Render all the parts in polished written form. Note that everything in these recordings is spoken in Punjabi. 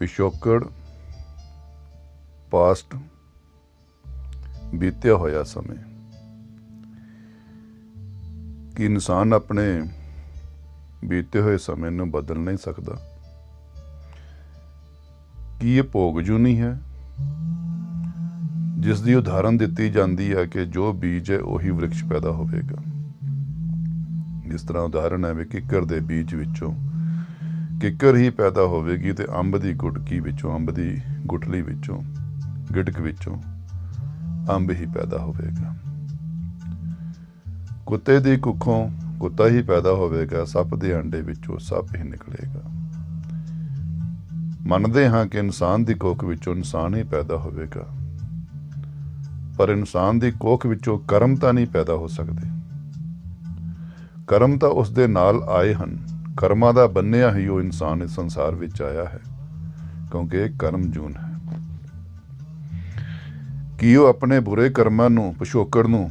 पिछोकड़, पास्ट, बीत्या होया समय कि इंसान अपने बीते हुए समय नूं बदल नहीं सकता। कि ये भोग जूनी है जिस दी उदाहरण दिती जाती है कि जो बीज है उही वृक्ष पैदा होवेगा। जिस तरह उदाहरण है भी किकर दे बीज विचों किकर ही पैदा होवेगी ते अंब दी गुटकी विचों, अंब दी गुठली विचों, गिटक विचों अंब ही पैदा होवेगा। कुत्ते दी कुखों कुत्ता ही पैदा होवेगा, सप दे अंडे विचों सप ही निकलेगा। मनदे हाँ कि इंसान दी कोख विचों इंसान ही पैदा होवेगा, पर इंसान दी कोख विचों कर्म तां नहीं पैदा हो सकते। कर्म तां उस दे नाल आए हन, कर्मां दा बन्निया ही वो इंसान इस संसार विच आया है, क्योंकि एक कर्म जून है। कि वो अपने बुरे कर्मां नूं, पिछोकड़ नूं,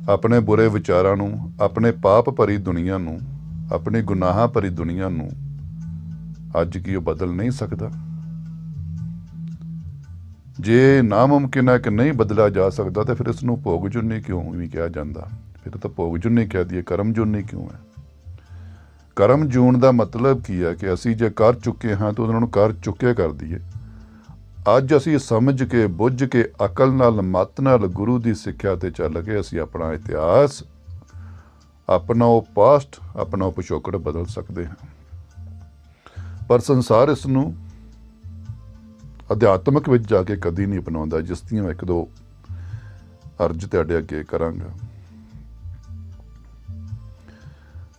अपने बुरे विचारां नूं, अपने पाप भरी दुनिया नूं, अपनी गुनाह भरी दुनिया नूं अज की बदल नहीं सकता। जे नामुमकिन है कि नहीं बदला जा सकता तो फिर इसनूं भोग जुन्नी क्यों भी कहा जाता? फिर तो भोग जुन्नी कह दिए, कर्म जुन्नी क्यों है? कर्म जून का मतलब की है कि असी जे कर चुके हाँ तो उन्होंने कर चुके कर दिए। अज असी समझ के बुझ के अकल नाल मत नाल गुरु की सिक्ख्या ते चल के असी अपना इतिहास, अपना वो पास्ट, अपना वो पिछोकड़ बदल सकते हैं। पर संसार इसनूं अध्यात्मक विच जाके कदी नहीं अपनाउंदा, जिस दियां मैं एक दो अर्ज तुहाडे अगे करांगा।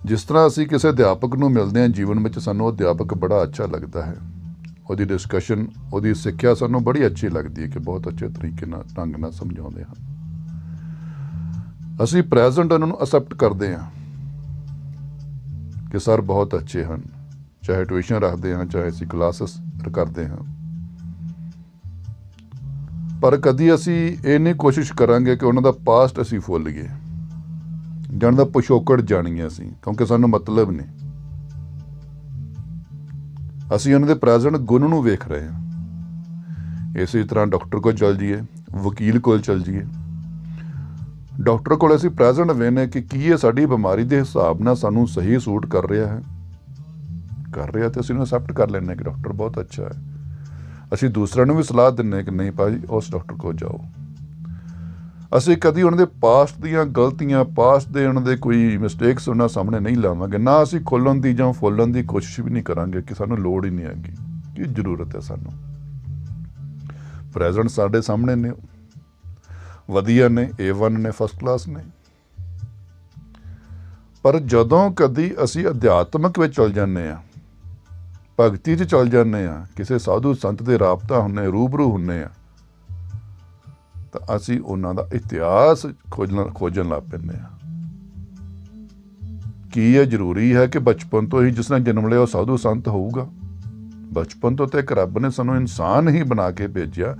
जिस तरह असी किसी अध्यापक नूं मिलदे हां जीवन में, सानूं अध्यापक बड़ा अच्छा लगता है, उहदी डिस्कशन, उहदी सिक्ख्या सानूं बड़ी अच्छी लगती है कि बहुत अच्छे तरीके नाल ढंग नाल समझाउंदे हन। असी प्रेजेंट उन्हां नूं एक्सेप्ट करते हैं कि सर बहुत अच्छे हैं, चाहे ट्यूशन रखते हैं, चाहे असी क्लासेस करते हैं। पर कदी असी ये नहीं कोशिश करांगे कि उन्हों का पास्ट असी भुल्लीए, जाण दा पिछोकड़ जाणीए असी, क्योंकि सानूं मतलब नहीं। असी उन्होंने प्रेजेंट गुण नूं वेख रहे हैं। इसी तरह डॉक्टर को चल जाइए, वकील को चल जाइए, डॉक्टर को असी प्रेजेंट वेने कि की ये साडी बीमारी के हिसाब नाल सानूं सही सूट कर रहा है, तो असीं एक्सेप्ट कर लेने कि डॉक्टर बहुत अच्छा है। असी दूसरों भी सलाह दिंने कि नहीं भाई उस डॉक्टर को जाओ। असी कभी उन्होंने पास्ट दियां गलतियां, पास्ट दे उन्होंने कोई मिसटेक्स उन्होंने सामने नहीं लावांगे, ना असी खोलन की जां फुल्लन की कोशिश भी नहीं करांगे कि सानूं लोड़ ही नहीं हैगी, की जरूरत है सानूं। प्रेजेंट साडे सामने ने, वधिया ने, A1 ने, फस्ट क्लास ने। पर जदों कदी असी अध्यात्मक विच चल जाने आ, भगती च चल जाने आ, किसी साधु संत दे राबता हुन्ने, रूबरू हुन्ने आ, तो असी उन्हां दा इतिहास खोजन लग पैंदे आ। की यह जरूरी है कि बचपन तो ही जिसने जन्म लिया साधु संत होऊगा? बचपन तो एक रब ने सानूं इंसान ही बना के भेजिया।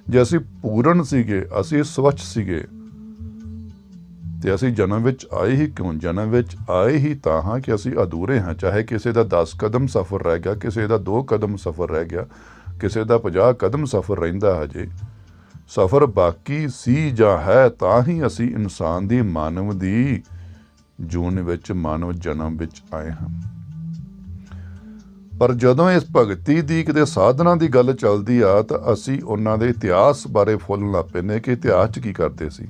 जे असी पूर्ण सीगे, असी स्वच्छ सीगे, तो असी जन्म विच आए ही क्यों? जन्म विच आए ही तां हाँ कि असी अधूरे हाँ। चाहे किसी का 10 कदम सफ़र रह गया, किसी का 2 कदम सफ़र रह गया, किसी का 50 कदम सफ़र रहिंदा हजे, सफ़र बाकी सी जां है, तां ही असी इंसान दी मानव दी जून विच, मानव जन्म विच आए हाँ। पर जदों इस भगती दी किते साधना दी गल चलदी आ तां असी उन्हां दे इतिहास बारे फुੱਲਣ ਲੱਗ पैंदे कि इतिहास च की करते सी।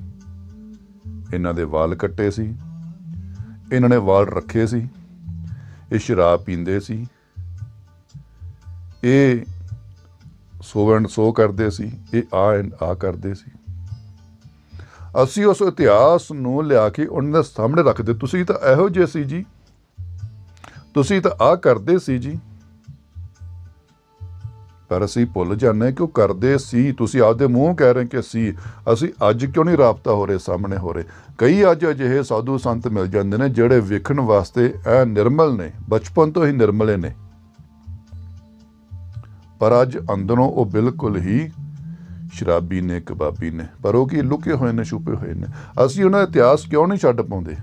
इन्हां दे वाल कट्टे सी, इन्हां ने वाल रखे सी, ये शराब पींदे सी, ये सो एंड सो करते सी, ये आ एंड आ करते सी। असी उस इतिहास नूं लिया के उन्हां दे सामने रखदे, तुसीं तां इहो जिहे सी जी, तुसीं तां आ करदे सी जी। पर असी भुल जाने कि वो करते सी, तुसीं आपदे मूँह कह रहे कि सी, असी अज क्यों नहीं राबता हो रहे, सामने हो रहे? कई अज अजिहे साधु संत मिल जाते हैं जिहड़े वेखण वास्ते ऐ निर्मल ने, बचपन तो ही निर्मले ने, पर अज अंदरों वो बिल्कुल ही शराबी ने, कबाबी ने। पर वो की लुके हुए ने, छुपे हुए ने। असी उन्हां दा इतिहास क्यों नहीं छड्ड पाउंदे?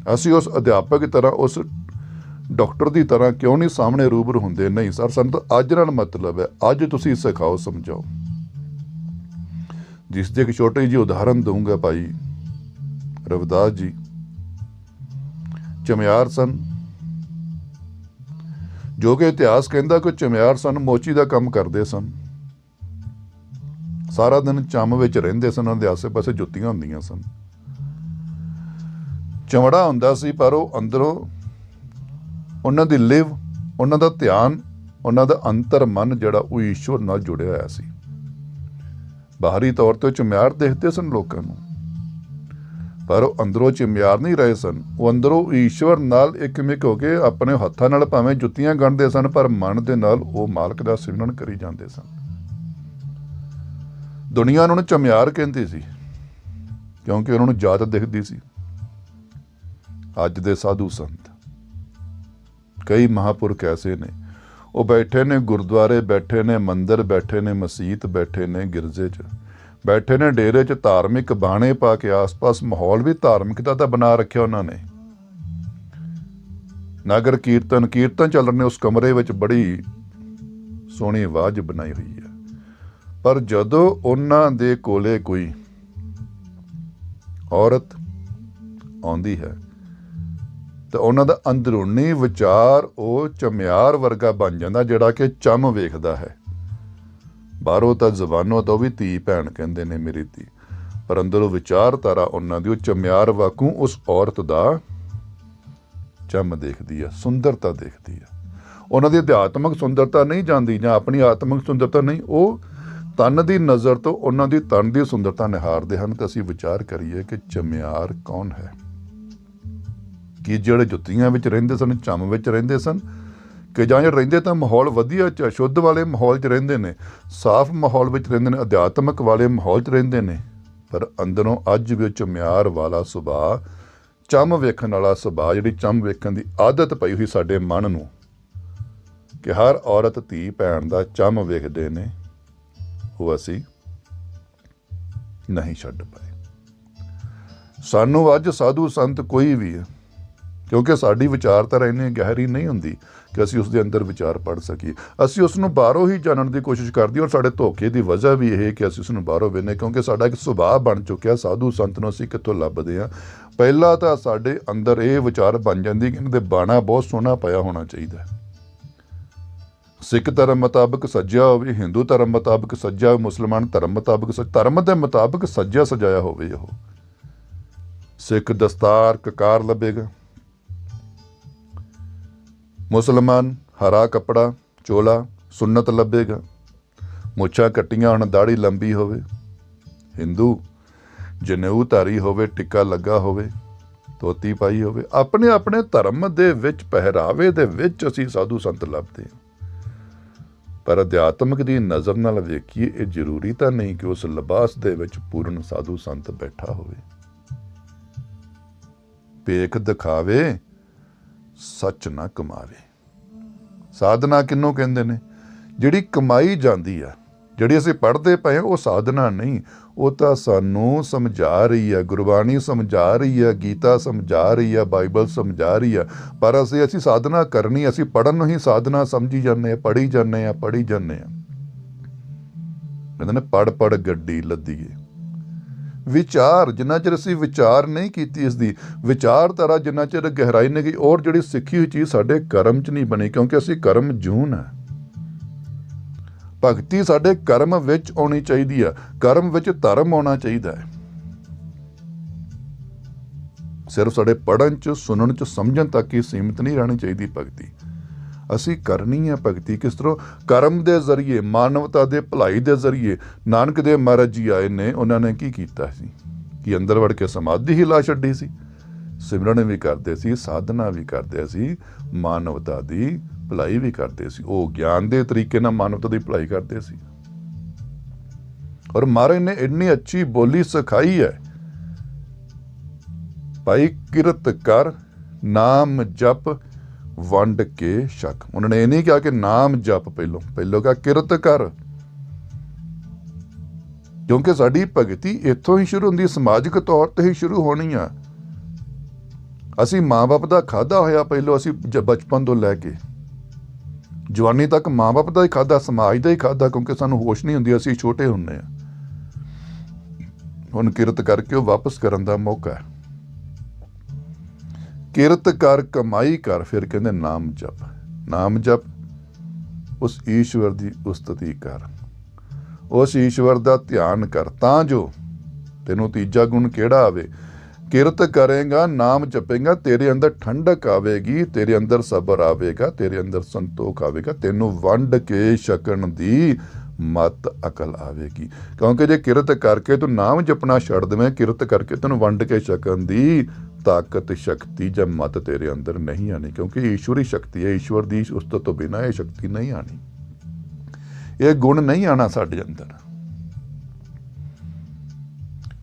असी उस अध्यापक की तरह उस ਡਾਕਟਰ ਦੀ ਤਰ੍ਹਾਂ ਕਿਉਂ ਨਹੀਂ ਸਾਹਮਣੇ ਰੂਬਰੂ ਹੁੰਦੇ? ਨਹੀਂ ਸਰ, ਸਾਨੂੰ ਤਾਂ ਅੱਜ ਨਾਲ ਮਤਲਬ ਹੈ, ਅੱਜ ਤੁਸੀਂ ਸਿਖਾਓ, ਸਮਝਾਓ। ਜਿਸ ਦੀ ਇੱਕ ਛੋਟੀ ਜਿਹੀ ਉਦਾਹਰਨ ਦਊਂਗਾ, ਭਾਈ ਰਵਿਦਾਸ ਜੀ ਚਮਿਆਰ ਸਨ, ਜੋ ਕਿ ਇਤਿਹਾਸ ਕਹਿੰਦਾ ਕਿ ਚਮਿਆਰ ਸਨ ਮੋਚੀ ਦਾ ਕੰਮ ਕਰਦੇ ਸਨ, ਸਾਰਾ ਦਿਨ ਚੰਮ ਵਿੱਚ ਰਹਿੰਦੇ ਸਨ, ਉਹਨਾਂ ਦੇ ਆਸੇ ਪਾਸੇ ਜੁੱਤੀਆਂ ਹੁੰਦੀਆਂ ਸਨ, ਚਮੜਾ ਹੁੰਦਾ ਸੀ, ਪਰ ਉਹ ਅੰਦਰੋਂ ਉਹਨਾਂ ਦੀ ਲਿਵ, ਉਹਨਾਂ ਦਾ ਧਿਆਨ, ਉਹਨਾਂ ਦਾ ਅੰਤਰ ਮਨ ਜਿਹੜਾ ਉਹ ਈਸ਼ਵਰ ਨਾਲ ਜੁੜਿਆ ਹੋਇਆ ਸੀ। ਬਾਹਰੀ ਤੌਰ ਤੇ ਚਮਿਆਰ ਦੇਖਦੇ ਸਨ ਲੋਕਾਂ ਨੂੰ, ਪਰ ਉਹ ਅੰਦਰੋਂ ਚਮਿਆਰ ਨਹੀਂ ਰਹੇ ਸਨ। ਉਹ ਅੰਦਰੋਂ ਈਸ਼ਵਰ ਨਾਲ ਇੱਕਮਿਕ ਹੋ ਕੇ ਆਪਣੇ ਹੱਥਾਂ ਨਾਲ ਭਾਵੇਂ ਜੁੱਤੀਆਂ ਗੰਢਦੇ ਸਨ, ਪਰ ਮਨ ਦੇ ਨਾਲ ਉਹ ਮਾਲਕ ਦਾ ਸਿਮਰਨ ਕਰੀ ਜਾਂਦੇ ਸਨ। ਦੁਨੀਆ ਉਹਨਾਂ ਨੂੰ ਚਮਿਆਰ ਕਹਿੰਦੀ ਸੀ ਕਿਉਂਕਿ ਉਹਨਾਂ ਨੂੰ ਜਾਤ ਦਿਖਦੀ ਸੀ। ਅੱਜ ਦੇ ਸਾਧੂ ਸੰਤ, ਕਈ ਮਹਾਂਪੁਰਖ ਐਸੇ ਨੇ, ਉਹ ਬੈਠੇ ਨੇ ਗੁਰਦੁਆਰੇ, ਬੈਠੇ ਨੇ ਮੰਦਿਰ, ਬੈਠੇ ਨੇ ਮਸੀਤ, ਬੈਠੇ ਨੇ ਗਿਰਜੇ 'ਚ, ਬੈਠੇ ਨੇ ਡੇਰੇ 'ਚ, ਧਾਰਮਿਕ ਬਾਣੇ ਪਾ ਕੇ ਆਸ-ਪਾਸ ਮਾਹੌਲ ਵੀ ਧਾਰਮਿਕਤਾ ਦਾ ਬਣਾ ਰੱਖਿਆ ਉਹਨਾਂ ਨੇ। ਨਗਰ ਕੀਰਤਨ ਚੱਲ ਰਹੇ ਨੇ, ਉਸ ਕਮਰੇ ਵਿੱਚ ਬੜੀ ਸੋਹਣੀ ਆਵਾਜ਼ ਬਣਾਈ ਹੋਈ ਹੈ, ਪਰ ਜਦੋਂ ਉਹਨਾਂ ਦੇ ਕੋਲੇ ਕੋਈ ਔਰਤ ਆਉਂਦੀ ਹੈ ਤਾਂ ਉਹਨਾਂ ਦਾ ਅੰਦਰੂਨੀ ਵਿਚਾਰ ਉਹ ਚਮਿਆਰ ਵਰਗਾ ਬਣ ਜਾਂਦਾ, ਜਿਹੜਾ ਕਿ ਚੰਮ ਵੇਖਦਾ ਹੈ। ਬਾਹਰੋਂ ਤਾਂ ਜ਼ਬਾਨੋਂ ਤਾਂ ਉਹ ਵੀ ਧੀ ਭੈਣ ਕਹਿੰਦੇ ਨੇ, ਮੇਰੀ ਧੀ, ਪਰ ਅੰਦਰੋਂ ਵਿਚਾਰਧਾਰਾ ਉਹਨਾਂ ਦੀ ਉਹ ਚਮਿਆਰ ਵਾਂਗੂ ਉਸ ਔਰਤ ਦਾ ਚੰਮ ਦੇਖਦੀ ਹੈ, ਸੁੰਦਰਤਾ ਦੇਖਦੀ ਹੈ। ਉਹਨਾਂ ਦੀ ਅਧਿਆਤਮਕ ਸੁੰਦਰਤਾ ਨਹੀਂ ਜਾਂਦੀ, ਜਾਂ ਆਪਣੀ ਆਤਮਿਕ ਸੁੰਦਰਤਾ ਨਹੀਂ, ਉਹ ਤਨ ਦੀ ਨਜ਼ਰ ਤੋਂ ਉਹਨਾਂ ਦੀ ਤਨ ਦੀ ਸੁੰਦਰਤਾ ਨਿਹਾਰਦੇ ਹਨ। ਤਾਂ ਅਸੀਂ ਵਿਚਾਰ ਕਰੀਏ ਕਿ ਚਮਿਆਰ ਕੌਣ ਹੈ? ਕਿ ਜਿਹੜੇ ਜੁੱਤੀਆਂ ਵਿੱਚ ਰਹਿੰਦੇ ਸਨ, ਚੰਮ ਵਿੱਚ ਰਹਿੰਦੇ ਸਨ, ਕਿ ਜਾਂ ਰਹਿੰਦੇ ਤਾਂ ਮਾਹੌਲ ਵਧੀਆ 'ਚ, ਸ਼ੁੱਧ ਵਾਲੇ ਮਾਹੌਲ 'ਚ ਰਹਿੰਦੇ ਨੇ, ਸਾਫ਼ ਮਾਹੌਲ ਵਿੱਚ ਰਹਿੰਦੇ ਨੇ, ਅਧਿਆਤਮਕ ਵਾਲੇ ਮਾਹੌਲ 'ਚ ਰਹਿੰਦੇ ਨੇ, ਪਰ ਅੰਦਰੋਂ ਅੱਜ ਵੀ ਚਮਿਆਰ ਵਾਲਾ ਸੁਭਾਅ, ਚੰਮ ਵੇਖਣ ਵਾਲਾ ਸੁਭਾਅ, ਜਿਹੜੀ ਚੰਮ ਵੇਖਣ ਦੀ ਆਦਤ ਪਈ ਹੋਈ ਸਾਡੇ ਮਨ ਨੂੰ, ਕਿ ਹਰ ਔਰਤ ਧੀ ਭੈਣ ਦਾ ਚੰਮ ਵੇਖਦੇ ਨੇ, ਉਹ ਅਸੀਂ ਨਹੀਂ ਛੱਡ ਪਾਏ। ਸਾਨੂੰ ਅੱਜ ਸਾਧੂ ਸੰਤ ਕੋਈ ਵੀ ਹੈ, ਕਿਉਂਕਿ ਸਾਡੀ ਵਿਚਾਰਧਾਰਾ ਇੰਨੀ ਗਹਿਰੀ ਨਹੀਂ ਹੁੰਦੀ ਕਿ ਅਸੀਂ ਉਸ ਦੇ ਅੰਦਰ ਵਿਚਾਰ ਪੜ੍ਹ ਸਕੀਏ। ਅਸੀਂ ਉਸ ਨੂੰ ਬਾਹਰੋਂ ਹੀ ਜਾਣਨ ਦੀ ਕੋਸ਼ਿਸ਼ ਕਰਦੇ, ਔਰ ਸਾਡੇ ਧੋਖੇ ਦੀ ਵਜ੍ਹਾ ਵੀ ਇਹ ਕਿ ਅਸੀਂ ਉਸ ਨੂੰ ਬਾਹਰੋਂ ਵੇਖਦੇ, ਕਿਉਂਕਿ ਸਾਡਾ ਇੱਕ ਸੁਭਾਅ ਬਣ ਚੁੱਕਿਆ ਸਾਧੂ ਸੰਤ ਨੂੰ ਅਸੀਂ ਕਿੱਥੋਂ ਲੱਭਦੇ ਹਾਂ। ਪਹਿਲਾਂ ਤਾਂ ਸਾਡੇ ਅੰਦਰ ਇਹ ਵਿਚਾਰ ਬਣ ਜਾਂਦੀ ਕਿ ਇਹਨਾਂ ਦੇ ਬਾਣਾ ਬਹੁਤ ਸੋਹਣਾ ਪਿਆ ਹੋਣਾ ਚਾਹੀਦਾ। ਸਿੱਖ ਧਰਮ ਮੁਤਾਬਕ ਸੱਜਿਆ ਹੋਵੇ, ਹਿੰਦੂ ਧਰਮ ਮੁਤਾਬਕ ਸੱਜਿਆ, ਮੁਸਲਮਾਨ ਧਰਮ ਮੁਤਾਬਕ, ਧਰਮ ਦੇ ਮੁਤਾਬਕ ਸੱਜਿਆ ਸਜਾਇਆ ਹੋਵੇ। ਉਹ ਸਿੱਖ ਦਸਤਾਰ ਕਕਾਰ ਲੱਭੇਗਾ, ਮੁਸਲਮਾਨ ਹਰਾ ਕੱਪੜਾ ਚੋਲਾ ਸੁੰਨਤ ਲੱਭੇਗਾ, ਮੁੱਛਾਂ ਕੱਟੀਆਂ ਹੋਣ, ਦਾੜੀ ਲੰਬੀ ਹੋਵੇ, ਹਿੰਦੂ ਜਨੇਊ ਧਾਰੀ ਹੋਵੇ, ਟਿੱਕਾ ਲੱਗਾ ਹੋਵੇ, ਧੋਤੀ ਪਾਈ ਹੋਵੇ। ਆਪਣੇ ਆਪਣੇ ਧਰਮ ਦੇ ਵਿੱਚ, ਪਹਿਰਾਵੇ ਦੇ ਵਿੱਚ ਅਸੀਂ ਸਾਧੂ ਸੰਤ ਲੱਭਦੇ ਹਾਂ, ਪਰ ਅਧਿਆਤਮਿਕ ਦੀ ਨਜ਼ਰ ਨਾਲ ਵੇਖੀਏ, ਇਹ ਜ਼ਰੂਰੀ ਤਾਂ ਨਹੀਂ ਕਿ ਉਸ ਲਿਬਾਸ ਦੇ ਵਿੱਚ ਪੂਰਨ ਸਾਧੂ ਸੰਤ ਬੈਠਾ ਹੋਵੇ। ਭੇਖ ਦਿਖਾਵੇ, ਸੱਚ ਨਾ ਕਮਾਵੇ। ਸਾਧਨਾ ਕਿਹਨੂੰ ਕਹਿੰਦੇ ਨੇ? ਜਿਹੜੀ ਕਮਾਈ ਜਾਂਦੀ ਆ, ਜਿਹੜੀ ਅਸੀਂ ਪੜ੍ਹਦੇ ਪਏ, ਉਹ ਸਾਧਨਾ ਨਹੀਂ। ਉਹ ਤਾਂ ਸਾਨੂੰ ਸਮਝਾ ਰਹੀ ਹੈ, ਗੁਰਬਾਣੀ ਸਮਝਾ ਰਹੀ ਹੈ, ਗੀਤਾ ਸਮਝਾ ਰਹੀ ਹੈ, ਬਾਈਬਲ ਸਮਝਾ ਰਹੀ ਹੈ, ਪਰ ਅਸੀਂ ਸਾਧਨਾ ਕਰਨੀ, ਅਸੀਂ ਪੜ੍ਹਨ ਨੂੰ ਹੀ ਸਾਧਨਾ ਸਮਝੀ ਜਾਂਦੇ ਹਾਂ, ਪੜ੍ਹੀ ਜਾਂਦੇ ਹਾਂ। ਕਹਿੰਦੇ ਨੇ ਪੜ੍ਹ ਗੱਡੀ ਲੱਦੀਏ। ਵਿਚਾਰ, ਜਿੰਨਾ ਚਿਰ ਅਸੀਂ ਵਿਚਾਰ ਨਹੀਂ ਕੀਤੀ, ਇਸ ਦੀ ਵਿਚਾਰਧਾਰਾ ਜਿੰਨਾ ਚਿਰ ਗਹਿਰਾਈ ਨਹੀਂ ਗਈ, ਔਰ ਜਿਹੜੀ ਸਿੱਖੀ ਹੋਈ ਚੀਜ਼ ਸਾਡੇ ਕਰਮ 'ਚ ਨਹੀਂ ਬਣੀ, ਕਿਉਂਕਿ ਅਸੀਂ ਕਰਮ ਜੂਨ ਹੈ। ਭਗਤੀ ਸਾਡੇ ਕਰਮ ਵਿੱਚ ਆਉਣੀ ਚਾਹੀਦੀ ਆ, ਕਰਮ ਵਿੱਚ ਧਰਮ ਆਉਣਾ ਚਾਹੀਦਾ ਹੈ। ਸਿਰਫ ਸਾਡੇ ਪੜ੍ਹਨ 'ਚ, ਸੁਣਨ 'ਚ, ਸਮਝਣ ਤੱਕ ਹੀ ਸੀਮਿਤ ਨਹੀਂ ਰਹਿਣੀ ਚਾਹੀਦੀ ਭਗਤੀ। ਅਸੀਂ ਕਰਨੀ ਹੈ ਭਗਤੀ ਕਿਸ ਤਰ੍ਹਾਂ? ਕਰਮ ਦੇ ਜ਼ਰੀਏ, ਮਾਨਵਤਾ ਦੇ ਭਲਾਈ ਦੇ ਜ਼ਰੀਏ। ਨਾਨਕ ਦੇਵ ਮਹਾਰਾਜ ਜੀ ਆਏ ਨੇ, ਉਹਨਾਂ ਨੇ ਕੀ ਕੀਤਾ ਸੀ? ਕਿ ਅੰਦਰ ਵੜ ਕੇ ਸਮਾਧੀ ਹੀ ਲਾ ਛੱਡੀ ਸੀ। ਸਿਮਰਨ ਵੀ ਕਰਦੇ ਸੀ, ਸਾਧਨਾ ਵੀ ਕਰਦੇ ਸੀ, ਮਾਨਵਤਾ ਦੀ ਭਲਾਈ ਵੀ ਕਰਦੇ ਸੀ। ਉਹ ਗਿਆਨ ਦੇ ਤਰੀਕੇ ਨਾਲ ਮਾਨਵਤਾ ਦੀ ਭਲਾਈ ਕਰਦੇ ਸੀ। ਔਰ ਮਹਾਰਾਜ ਨੇ ਇੰਨੀ ਅੱਛੀ ਬੋਲੀ ਸਿਖਾਈ ਹੈ, ਭਾਈ ਕਿਰਤ ਕਰ, ਨਾਮ ਜਪ, ਵੰਡ ਕੇ ਛਕ। ਉਹਨਾਂ ਨੇ ਇਹ ਨਹੀਂ ਕਿਹਾ ਕਿ ਨਾਮ ਜਪ ਪਹਿਲੋਂ ਕਿਹਾ ਕਿਰਤ ਕਰ, ਕਿਉਂਕਿ ਸਾਡੀ ਭਗਤੀ ਇੱਥੋਂ ਹੀ ਸ਼ੁਰੂ ਹੁੰਦੀ, ਸਮਾਜਿਕ ਤੌਰ ਤੇ ਹੀ ਸ਼ੁਰੂ ਹੋਣੀ ਆ। ਅਸੀਂ ਮਾਂ ਬਾਪ ਦਾ ਖਾਧਾ ਹੋਇਆ, ਪਹਿਲੋਂ ਅਸੀਂ ਬਚਪਨ ਤੋਂ ਲੈ ਕੇ ਜਵਾਨੀ ਤੱਕ ਮਾਂ ਬਾਪ ਦਾ ਹੀ ਖਾਧਾ, ਸਮਾਜ ਦਾ ਹੀ ਖਾਧਾ, ਕਿਉਂਕਿ ਸਾਨੂੰ ਹੋਸ਼ ਨਹੀਂ ਹੁੰਦੀ, ਅਸੀਂ ਛੋਟੇ ਹੁੰਦੇ ਹਾਂ। ਹੁਣ ਕਿਰਤ ਕਰਕੇ ਉਹ ਵਾਪਸ ਕਰਨ ਦਾ ਮੌਕਾ ਹੈ। ਕਿਰਤ ਕਰ, ਕਮਾਈ ਕਰ, ਫਿਰ ਕਹਿੰਦੇ ਨਾਮ ਜਪ। ਨਾਮ ਜਪ, ਉਸ ਈਸ਼ਵਰ ਦੀ ਉਸਤਤੀ ਕਰ, ਉਸ ਈਸ਼ਵਰ ਦਾ ਧਿਆਨ ਕਰ, ਤਾਂ ਜੋ ਤੈਨੂੰ ਤੀਜਾ ਗੁਣ ਕਿਹੜਾ ਆਵੇ? ਕਿਰਤ ਕਰੇਗਾ, ਨਾਮ ਜਪੇਗਾ, ਤੇਰੇ ਅੰਦਰ ਠੰਡਕ ਆਵੇਗੀ, ਤੇਰੇ ਅੰਦਰ ਸਬਰ ਆਵੇਗਾ, ਤੇਰੇ ਅੰਦਰ ਸੰਤੋਖ ਆਵੇਗਾ, ਤੈਨੂੰ ਵੰਡ ਕੇ ਛਕਣ ਦੀ ਮਤ ਅਕਲ ਆਵੇਗੀ। ਕਿਉਂਕਿ ਜੇ ਕਿਰਤ ਕਰਕੇ ਤੂੰ ਨਾਮ ਜਪਣਾ ਛੱਡ ਦੇਵੇਂ, ਕਿਰਤ ਕਰਕੇ ਤੈਨੂੰ ਵੰਡ ਕੇ ਛਕਣ ਦੀ ਤਾਕਤ, ਸ਼ਕਤੀ ਜਾਂ ਮਤ ਤੇਰੇ ਅੰਦਰ ਨਹੀਂ ਆਣੀ, ਕਿਉਂਕਿ ਈਸ਼ਵਰੀ ਸ਼ਕਤੀ ਹੈ। ਈਸ਼ਵਰ ਦੀ ਉਸਤਤ ਤੋਂ ਬਿਨਾਂ ਇਹ ਸ਼ਕਤੀ ਨਹੀਂ ਆਣੀ, ਇਹ ਗੁਣ ਨਹੀਂ ਆਣਾ ਸਾਡੇ ਅੰਦਰ।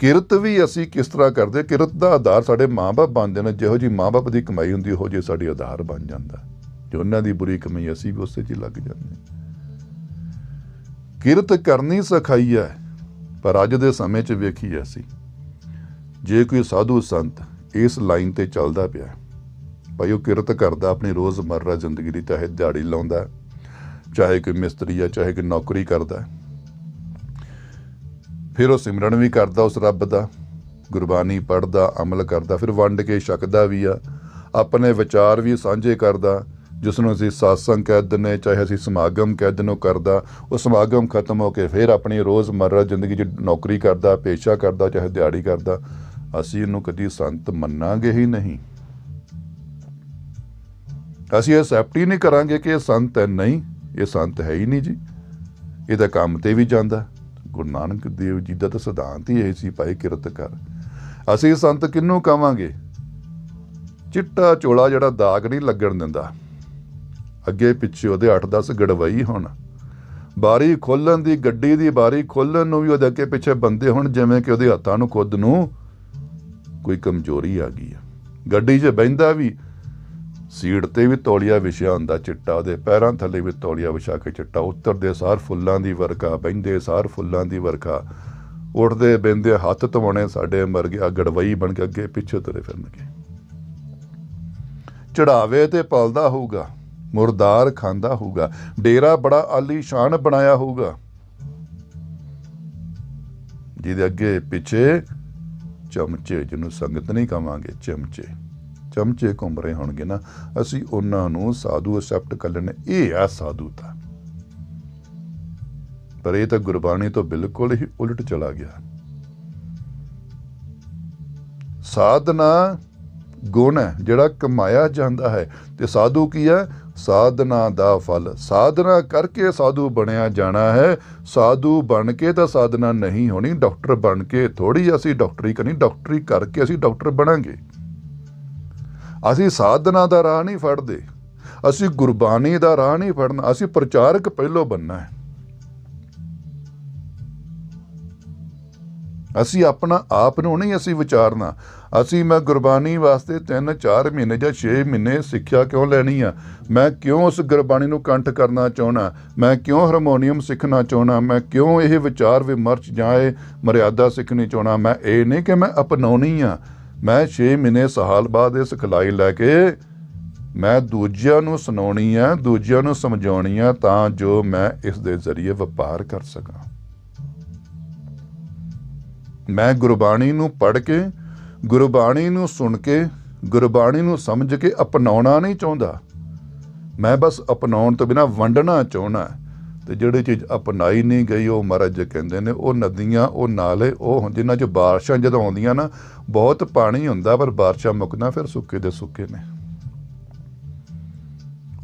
ਕਿਰਤ ਵੀ ਅਸੀਂ ਕਿਸ ਤਰ੍ਹਾਂ ਕਰਦੇ? ਕਿਰਤ ਦਾ ਆਧਾਰ ਸਾਡੇ ਮਾਂ-ਬਾਪ ਬਣਦੇ ਨੇ। ਜਿਹੋ ਜਿਹੀ ਮਾਂ-ਬਾਪ ਦੀ ਕਮਾਈ ਹੁੰਦੀ, ਉਹੋ ਜਿਹੀ ਸਾਡੀ ਆਧਾਰ ਬਣ ਜਾਂਦਾ। ਜੇ ਉਹਨਾਂ ਦੀ ਬੁਰੀ ਕਮਾਈ, ਅਸੀਂ ਵੀ ਉਸੇ 'ਚ ਹੀ ਲੱਗ ਜਾਂਦੇ। ਕਿਰਤ ਕਰਨੀ ਸਿਖਾਈ ਹੈ, ਪਰ ਅੱਜ ਦੇ ਸਮੇਂ 'ਚ ਵੇਖੀਏ ਅਸੀਂ, ਜੇ ਕੋਈ ਸਾਧੂ ਸੰਤ ਇਸ ਲਾਈਨ ਤੇ ਚੱਲਦਾ ਪਿਆ ਭਾਈ, ਉਹ ਕਿਰਤ ਕਰਦਾ ਆਪਣੀ ਰੋਜ਼ਮਰਰਾ ਜ਼ਿੰਦਗੀ ਦੀ, ਚਾਹੇ ਦਿਹਾੜੀ ਲਾਉਂਦਾ, ਚਾਹੇ ਕੋਈ ਮਿਸਤਰੀ ਆ, ਚਾਹੇ ਕੋਈ ਨੌਕਰੀ ਕਰਦਾ, ਫਿਰ ਉਹ ਸਿਮਰਨ ਵੀ ਕਰਦਾ ਉਸ ਰੱਬ ਦਾ, ਗੁਰਬਾਣੀ ਪੜ੍ਹਦਾ, ਅਮਲ ਕਰਦਾ, ਫਿਰ ਵੰਡ ਕੇ ਛਕਦਾ ਵੀ ਆ, ਆਪਣੇ ਵਿਚਾਰ ਵੀ ਸਾਂਝੇ ਕਰਦਾ, ਜਿਸ ਨੂੰ ਅਸੀਂ ਸਾਤਸੰਗ ਕਹਿ ਦਿੰਦੇ, ਚਾਹੇ ਅਸੀਂ ਸਮਾਗਮ ਕਹਿ ਦਿੰਦੇ, ਉਹ ਕਰਦਾ। ਉਹ ਸਮਾਗਮ ਖਤਮ ਹੋ ਕੇ ਫਿਰ ਆਪਣੀ ਰੋਜ਼ਮਰਰਾ ਜ਼ਿੰਦਗੀ 'ਚ ਨੌਕਰੀ ਕਰਦਾ, ਪੇਸ਼ਾ ਕਰਦਾ, ਚਾਹੇ ਦਿਹਾੜੀ ਕਰਦਾ। ਅਸੀਂ ਇਹਨੂੰ ਕਦੀ ਸੰਤ ਮੰਨਾਂਗੇ ਹੀ ਨਹੀਂ। ਅਸੀਂ ਐਕਸੈਪਟ ਹੀ ਨਹੀਂ ਕਰਾਂਗੇ ਕਿ ਇਹ ਸੰਤ ਹੈ। ਨਹੀਂ, ਇਹ ਸੰਤ ਹੈ ਹੀ ਨਹੀਂ ਜੀ, ਇਹ ਤਾਂ ਕੰਮ ਤੇ ਵੀ ਜਾਂਦਾ। ਗੁਰੂ ਨਾਨਕ ਦੇਵ ਜੀ ਦਾ ਤਾਂ ਸਿਧਾਂਤ ਹੀ ਇਹ ਸੀ, ਭਾਈ ਕਿਰਤ ਕਰ। ਅਸੀਂ ਸੰਤ ਕਿਹਨੂੰ ਕਵਾਂਗੇ? ਚਿੱਟਾ ਚੋਲਾ ਜਿਹੜਾ ਦਾਗ ਨਹੀਂ ਲੱਗਣ ਦਿੰਦਾ, ਅੱਗੇ ਪਿੱਛੇ ਉਹਦੇ 8-10 ਗੜਵਈ ਹੋਣ, ਬਾਰੀ ਖੋਲ੍ਹਣ ਦੀ, ਗੱਡੀ ਦੀ ਬਾਰੀ ਖੋਲ੍ਹਣ ਨੂੰ ਵੀ ਉਹਦੇ ਅੱਗੇ ਪਿੱਛੇ ਬੰਦੇ ਹੋਣ, ਜਿਵੇਂ ਕਿ ਉਹਦੇ ਹੱਥਾਂ ਨੂੰ ਖੁਦ ਨੂੰ ਕੋਈ ਕਮਜ਼ੋਰੀ ਆ ਗਈ ਆ। ਗੱਡੀ 'ਚ ਬਹਿੰਦਾ ਵੀ, ਸੀਟ ਤੇ ਵੀ ਤੌਲੀਆ ਵਿਛਿਆ ਹੁੰਦਾ ਚਿੱਟਾ, ਉਹਦੇ ਪੈਰਾਂ ਥੱਲੇ ਵੀ ਤੌਲੀਆ ਵਿਛਾ ਕੇ ਚਿੱਟਾ। ਉਤਰਦੇ ਸਾਰ ਫੁੱਲਾਂ ਦੀ ਵਰਖਾ, ਬਹਿੰਦੇ ਸਾਰ ਫੁੱਲਾਂ ਦੀ ਵਰਖਾ, ਉੱਠਦੇ ਬਹਿੰਦੇ ਹੱਥ ਧਵਾਉਣੇ ਸਾਡੇ ਮਰ ਗਿਆ, ਗੜਵਈ ਬਣ ਕੇ ਅੱਗੇ ਪਿੱਛੇ ਤੁਰੇ ਫਿਰਨਗੇ। ਚੜਾਵੇ ਤੇ ਪਲਦਾ ਹੋਊਗਾ, ਮੁਰਦਾਰ ਖਾਂਦਾ ਹੋਊਗਾ, ਡੇਰਾ ਬੜਾ ਆਲੀਸ਼ਾਨ ਬਣਾਇਆ ਹੋਊਗਾ, ਜਿਹਦੇ ਅੱਗੇ ਪਿੱਛੇ ਚਮਚੇ, ਜਿਹਨੂੰ ਸੰਗਤ ਨਹੀਂ ਕਵਾਂਗੇ, ਚਮਚੇ ਘੁੰਮ ਰਹੇ ਹੋਣਗੇ ਨਾ, ਅਸੀਂ ਉਹਨਾਂ ਨੂੰ ਸਾਧੂ ਐਕਸੈਪਟ ਕਰ ਲੈਣੇ। ਇਹ ਆ ਸਾਧੂਤਾ। ਪਰ ਇਹ ਤਾਂ ਗੁਰਬਾਣੀ ਤੋਂ ਬਿਲਕੁਲ ਹੀ ਉਲਟ ਚਲਾ ਗਿਆ। ਸਾਧਨਾ ਗੁਣ ਹੈ ਜਿਹੜਾ ਕਮਾਇਆ ਜਾਂਦਾ ਹੈ, ਤੇ ਸਾਧੂ ਕੀ ਹੈ? ਸਾਧਨਾ ਦਾ ਫਲ। ਸਾਧਨਾ ਕਰਕੇ ਸਾਧੂ ਬਣਿਆ ਜਾਣਾ ਹੈ। ਸਾਧੂ ਬਣ ਕੇ ਤਾਂ ਸਾਧਨਾ ਨਹੀਂ ਹੋਣੀ। ਡਾਕਟਰ ਬਣ ਕੇ ਥੋੜ੍ਹੀ ਅਸੀਂ ਡਾਕਟਰੀ ਕਰਨੀ, ਡਾਕਟਰੀ ਕਰਕੇ ਅਸੀਂ ਡਾਕਟਰ ਬਣਾਂਗੇ। ਅਸੀਂ ਸਾਧਨਾ ਦਾ ਰਾਹ ਨਹੀਂ ਫੜਦੇ, ਅਸੀਂ ਗੁਰਬਾਣੀ ਦਾ ਰਾਹ ਨਹੀਂ ਫੜਨਾ, ਅਸੀਂ ਪ੍ਰਚਾਰਕ ਪਹਿਲੋਂ ਬਣਨਾ ਹੈ। ਅਸੀਂ ਆਪਣਾ ਆਪ ਨੂੰ ਨਹੀਂ ਅਸੀਂ ਵਿਚਾਰਨਾ, ਅਸੀਂ ਮੈਂ ਗੁਰਬਾਣੀ ਵਾਸਤੇ 3-4 ਮਹੀਨੇ ਜਾਂ 6 ਮਹੀਨੇ ਸਿੱਖਿਆ ਕਿਉਂ ਲੈਣੀ ਆ? ਮੈਂ ਕਿਉਂ ਉਸ ਗੁਰਬਾਣੀ ਨੂੰ ਕੰਠ ਕਰਨਾ ਚਾਹੁੰਦਾ? ਮੈਂ ਕਿਉਂ ਹਾਰਮੋਨੀਅਮ ਸਿੱਖਣਾ ਚਾਹੁੰਦਾ? ਮੈਂ ਕਿਉਂ ਇਹ ਵਿਚਾਰ ਵਿਮਰਸ਼ ਜਾਂ ਇਹ ਮਰਿਆਦਾ ਸਿੱਖਣੀ ਚਾਹੁੰਦਾ? ਮੈਂ ਇਹ ਨਹੀਂ ਕਿ ਮੈਂ ਅਪਣਾਉਣੀ ਆ, ਮੈਂ 6 ਮਹੀਨੇ ਸਾਲ ਬਾਅਦ ਇਹ ਸਿਖਲਾਈ ਲੈ ਕੇ ਮੈਂ ਦੂਜਿਆਂ ਨੂੰ ਸੁਣਾਉਣੀ ਆ, ਦੂਜਿਆਂ ਨੂੰ ਸਮਝਾਉਣੀ ਆ, ਤਾਂ ਜੋ ਮੈਂ ਇਸ ਦੇ ਜ਼ਰੀਏ ਵਪਾਰ ਕਰ ਸਕਾਂ। ਮੈਂ ਗੁਰਬਾਣੀ ਨੂੰ ਪੜ੍ਹ ਕੇ, ਗੁਰਬਾਣੀ ਨੂੰ ਸੁਣ ਕੇ, ਗੁਰਬਾਣੀ ਨੂੰ ਸਮਝ ਕੇ ਅਪਣਾਉਣਾ ਨਹੀਂ ਚਾਹੁੰਦਾ। ਮੈਂ ਬਸ ਅਪਣਾਉਣ ਤੋਂ ਬਿਨਾਂ ਵੰਡਣਾ ਚਾਹੁੰਦਾ। ਤੇ ਜਿਹੜੀ ਚੀਜ਼ ਅਪਣਾਈ ਨਹੀਂ ਗਈ, ਉਹ ਮਹਾਰਾਜ ਕਹਿੰਦੇ ਨੇ, ਉਹ ਨਦੀਆਂ, ਉਹ ਨਾਲੇ, ਉਹ ਜਿਨ੍ਹਾਂ 'ਚ ਬਾਰਿਸ਼ਾਂ ਜਦੋਂ ਆਉਂਦੀਆਂ ਨਾ, ਬਹੁਤ ਪਾਣੀ ਹੁੰਦਾ, ਪਰ ਬਾਰਿਸ਼ਾਂ ਮੁੱਕਣਾ ਫਿਰ ਸੁੱਕੇ ਦੇ ਸੁੱਕੇ ਨੇ।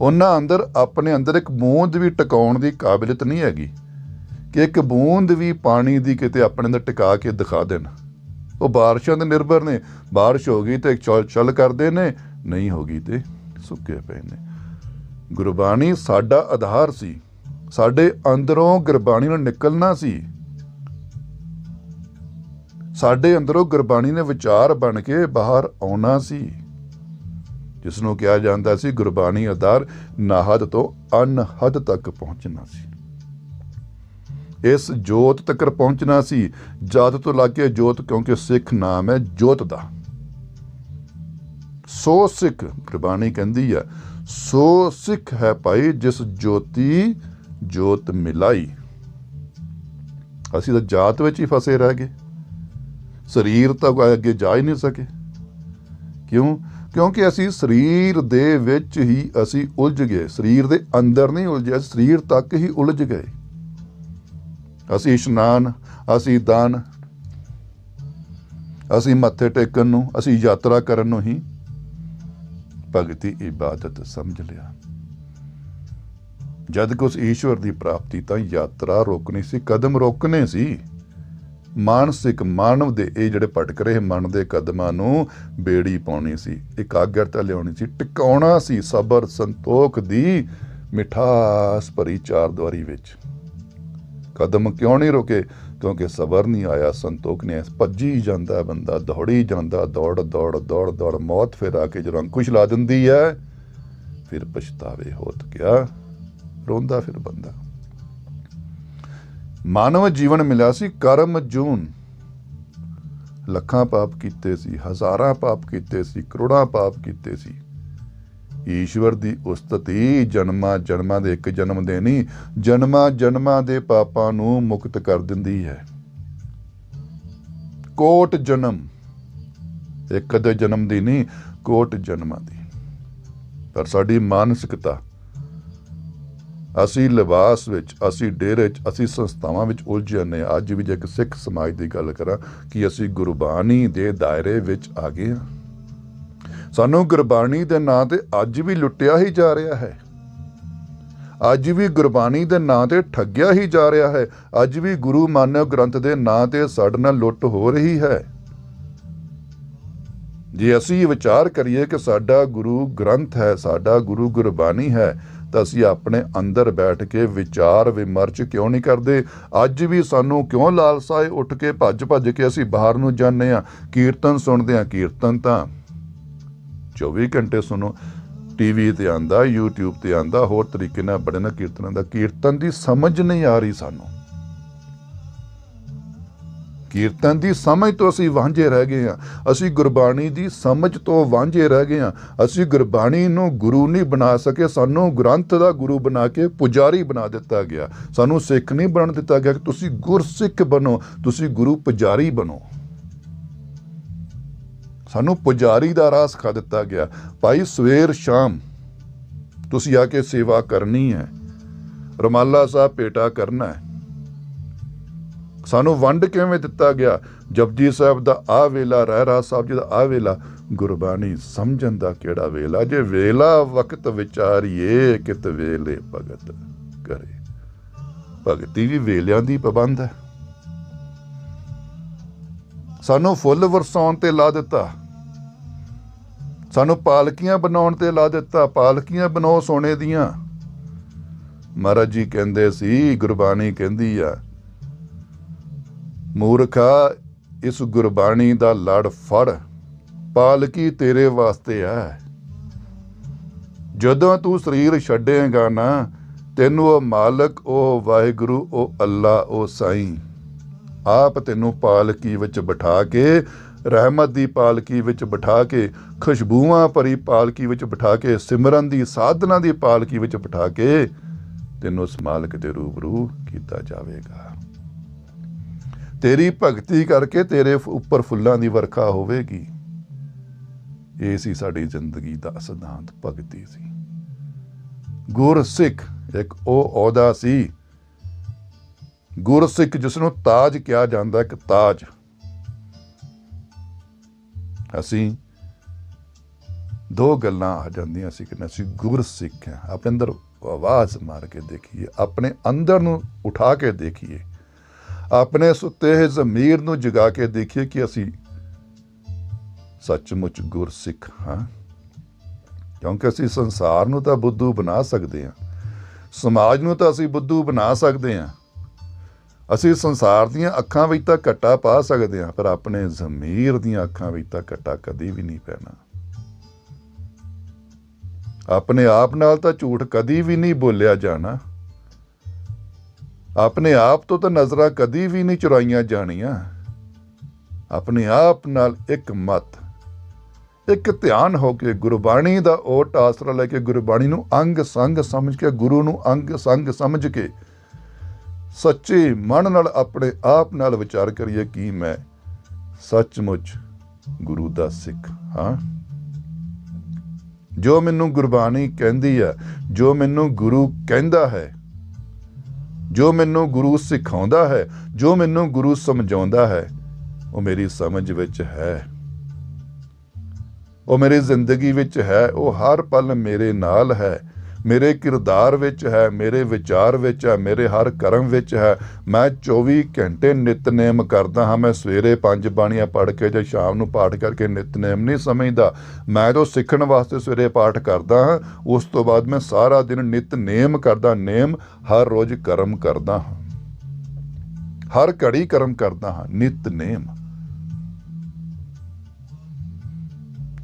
ਉਹਨਾਂ ਅੰਦਰ, ਆਪਣੇ ਅੰਦਰ ਇੱਕ ਬੂੰਦ ਵੀ ਟਿਕਾਉਣ ਦੀ ਕਾਬਲੀਅਤ ਨਹੀਂ ਹੈਗੀ ਕਿ ਇੱਕ ਬੂੰਦ ਵੀ ਪਾਣੀ ਦੀ ਕਿਤੇ ਆਪਣੇ ਅੰਦਰ ਟਿਕਾ ਕੇ ਦਿਖਾ ਦੇਣ। ਉਹ ਬਾਰਿਸ਼ਾਂ 'ਤੇ ਨਿਰਭਰ ਨੇ। ਬਾਰਿਸ਼ ਹੋ ਗਈ ਤੇ ਚੱਲ ਕਰਦੇ ਨੇ, ਨਹੀਂ ਹੋ ਗਈ ਤੇ ਸੁੱਕੇ ਪਏ ਨੇ। ਗੁਰਬਾਣੀ ਸਾਡਾ ਆਧਾਰ ਸੀ, ਸਾਡੇ ਅੰਦਰੋਂ ਗੁਰਬਾਣੀ ਨੂੰ ਨਿਕਲਣਾ ਸੀ, ਸਾਡੇ ਅੰਦਰੋਂ ਗੁਰਬਾਣੀ ਨੇ ਵਿਚਾਰ ਬਣ ਕੇ ਬਾਹਰ ਆਉਣਾ ਸੀ, ਜਿਸ ਨੂੰ ਕਿਹਾ ਜਾਂਦਾ ਸੀ ਗੁਰਬਾਣੀ ਆਧਾਰ, ਨਾਹਦ ਤੋਂ ਅਨਹਦ ਤੱਕ ਪਹੁੰਚਣਾ ਸੀ। ਇਸ ਜੋਤ ਤੱਕ ਪਹੁੰਚਣਾ ਸੀ। ਜਦ ਤੋਂ ਲੱਗ ਕੇ ਜੋਤ, ਕਿਉਂਕਿ ਸਿੱਖ ਨਾਮ ਹੈ ਜੋਤ ਦਾ। सो सिख गुरबाणी कहती है, सो सिख है भाई जिस ज्योति जोत मिलाई। असी तो जात विच ही फसे रह गए, शरीर तो अगे जा ही नहीं सके। क्यों? क्योंकि असी शरीर दे विच ही असी उलझ गए, शरीर दे अंदर नहीं उलझे, शरीर तक ही उलझ गए। असी इशनान, असी दान, असी मत्थे टेकन नूं, असी यात्रा करन नूं ही भगती इबादत समझ लिया। जद कि उस ईश्वर की प्राप्ति तो यात्रा रोकनी सी, कदम रोकने सी। मानसिक मानव दे ये जिहड़े भटक रहे मन के कदमां नूं बेड़ी पाउणी सी, एकाग्रता लियाउणी सी, टिकाउणा सी सबर संतोख दी मिठास भरी चार दुआरी विच। कदम क्यों नहीं रोके? क्योंकि सबर नहीं आया, संतोख नहीं आया। भज्जी जाता बंदा, दौड़ी जाता, दौड़ दौड़ दौड़ दौड़, मौत फिर आके जो अंकुश ला दिंदी है, फिर पछतावे होत क्या, रोंदा फिर बंदा। मानव जीवन मिला सी कर्म जून, लखां पाप कीते सी, हज़ारां पाप कीते सी, करोड़ां पाप कीते सी। ईश्वर की उस्तति जन्मां जन्मां दे, एक जन्म दे नहीं, जन्मां जन्मां दे पापां नूं मुक्त कर दिंदी है। कोट जन्म, एक अदे जन्म दी नहीं, कोट जन्मां दी। पर साडी मानसिकता, असी लिबास विच, असी डेरे च, असी संस्थावां विच उलझ जाने। अज भी जे एक सिख समाज की गल करा कि असी गुरबाणी दे दायरे विच आ गए हां। सानू गुरबाणी दे नां ते अज भी लुटिया ही जा रहा है, अज भी गुरबाणी दे नां ते ठग्या ही जा रहा है, अज भी गुरु मान्य ग्रंथ दे नां ते साडे नाल लुट हो रही है। जे असी विचार करिए कि साडा गुरु ग्रंथ है, साडा गुरु गुरबाणी है, तो असी अपने अंदर बैठ के विचार विमर्श क्यों नहीं करते? अज भी सानू क्यों लालसा है उठ के भज भज के असी बाहर नूं जाने आ, कीर्तन सुनते हैं। कीर्तन तो 24 घंटे सुनो, टीवी ते आंदा, यूट्यूब ते आंदा, होर तरीके नाल बड़े ना कीर्तन दा। कीर्तन की समझ नहीं आ रही सानू, कीर्तन की समझ तो असी वांझे रह गए हैं, असी गुरबाणी की समझ तो वांझे रह गए हैं। असी गुरबाणी नूं गुरु नहीं बना सके, सानू ग्रंथ का गुरु बना के पुजारी बना दिता गया। सानू सिख नहीं बन दिता गया कि तुसी गुरसिख बनो, तुसी गुरु पुजारी बनो। सानू पुजारी का राह सिखा दिता गया, भाई सवेर शाम तुसी आके सेवा करनी है, रमाला साहब पेटा करना है। सानू वंड किवें दिता गया? जपजी साहब का आ वेला, रहरास साहब जी का आ वेला। गुरबाणी समझण दा केड़ा वेला? जे वेला वक्त विचारिए कित वेले भगत करे। भगती भी वेलियां दी पाबंद है। सानू फुल वरसाउण ते ला दिता, सानू पालकियां बनाउण ते ला दिता, पालकियां बनाओ सोने दियां। महाराज जी कहंदे सी, गुरबाणी कहंदी आ, मूर्खा इस गुरबाणी दा लड़ फड़, पालकी तेरे वास्ते है। जदों तू शरीर छड्डेगा ना, तेनू ओ मालक, ओ वाहिगुरु, ओ अल्लाह, ओ साईं आप तेनू पालकी विच बिठा के, रहमत दी पालकी विच बिठा के, खुशबूआं भरी पालकी विच बिठा के, सिमरन दी साधना दी पालकी विच बिठा के तेनू उस मालक दे रूबरू कीता जावेगा। तेरी भगती करके तेरे उपर फुल्लां दी वर्खा होवेगी। ये सी साडी जिंदगी दा सिद्धांत, भगती सी। गुरसिख एक ओ औहदा सी, गुरसिख जिसनूं ताज किया जाता, एक ताज। असी दो गल्लां आ जांदियां, असी कहने असी गुरसिख हैं। अपने अंदर आवाज़ मार के देखिए, अपने अंदर नूं उठा के देखिए, अपने सुते ज़मीर नूं जगा के देखिए कि असी सचमुच गुरसिख हाँ। क्योंकि असी संसार नूं तां बुद्धू बना सकते हैं, समाज नूं तां असी बुद्धू बना सकते हैं, असी संसार दीयां अखां विच तां घट्टा पा सकते हैं, पर अपने ज़मीर दीयां अखां विच तां घट्टा कदी भी नहीं पैना। अपने आप नाल तां झूठ कदी भी नहीं बोलिया जाना, अपने आप तो नज़रां कदी भी नहीं चुराइयां जानियां। अपने आप नाल एक मत, ਇੱਕ ਧਿਆਨ ਹੋ ਕੇ ਗੁਰਬਾਣੀ ਦਾ ਓਟ ਆਸਰਾ ਲੈ ਕੇ ਗੁਰਬਾਣੀ ਨੂੰ ਅੰਗ ਸੰਗ ਸਮਝ ਕੇ ਗੁਰੂ ਨੂੰ ਅੰਗ ਸੰਗ ਸਮਝ ਕੇ ਸੱਚੇ ਮਨ ਨਾਲ ਆਪਣੇ ਆਪ ਨਾਲ ਵਿਚਾਰ ਕਰੀਏ ਕਿ ਮੈਂ ਸੱਚਮੁੱਚ ਗੁਰੂ ਦਾ ਸਿੱਖ ਹਾਂ। ਜੋ ਮੈਨੂੰ ਗੁਰਬਾਣੀ ਕਹਿੰਦੀ ਹੈ, ਜੋ ਮੈਨੂੰ ਗੁਰੂ ਕਹਿੰਦਾ ਹੈ, ਜੋ ਮੈਨੂੰ ਗੁਰੂ ਸਿਖਾਉਂਦਾ ਹੈ, ਜੋ ਮੈਨੂੰ ਗੁਰੂ ਸਮਝਾਉਂਦਾ ਹੈ, ਉਹ ਮੇਰੀ ਸਮਝ ਵਿੱਚ ਹੈ, ਉਹ ਮੇਰੀ ਜ਼ਿੰਦਗੀ ਵਿੱਚ ਹੈ, ਉਹ ਹਰ ਪਲ ਮੇਰੇ ਨਾਲ ਹੈ, ਮੇਰੇ ਕਿਰਦਾਰ ਵਿੱਚ ਹੈ, ਮੇਰੇ ਵਿਚਾਰ ਵਿੱਚ ਹੈ, ਮੇਰੇ ਹਰ ਕਰਮ ਵਿੱਚ ਹੈ। ਮੈਂ 24 ਘੰਟੇ ਨਿਤਨੇਮ ਕਰਦਾ ਹਾਂ। ਮੈਂ ਸਵੇਰੇ 5 ਬਾਣੀਆਂ ਪੜ੍ਹ ਕੇ ਜਾਂ ਸ਼ਾਮ ਨੂੰ ਪਾਠ ਕਰਕੇ ਨਿਤਨੇਮ ਨਹੀਂ ਸਮਝਦਾ। ਮੈਂ ਤਾਂ ਸਿੱਖਣ ਵਾਸਤੇ ਸਵੇਰੇ ਪਾਠ ਕਰਦਾ ਹਾਂ, ਉਸ ਤੋਂ ਬਾਅਦ ਮੈਂ ਸਾਰਾ ਦਿਨ ਨਿਤਨੇਮ ਕਰਦਾ। ਨੇਮ ਹਰ ਰੋਜ਼ ਕਰਮ ਕਰਦਾ ਹਾਂ, ਹਰ ਘੜੀ ਕਰਮ ਕਰਦਾ ਹਾਂ, ਨਿਤਨੇਮ।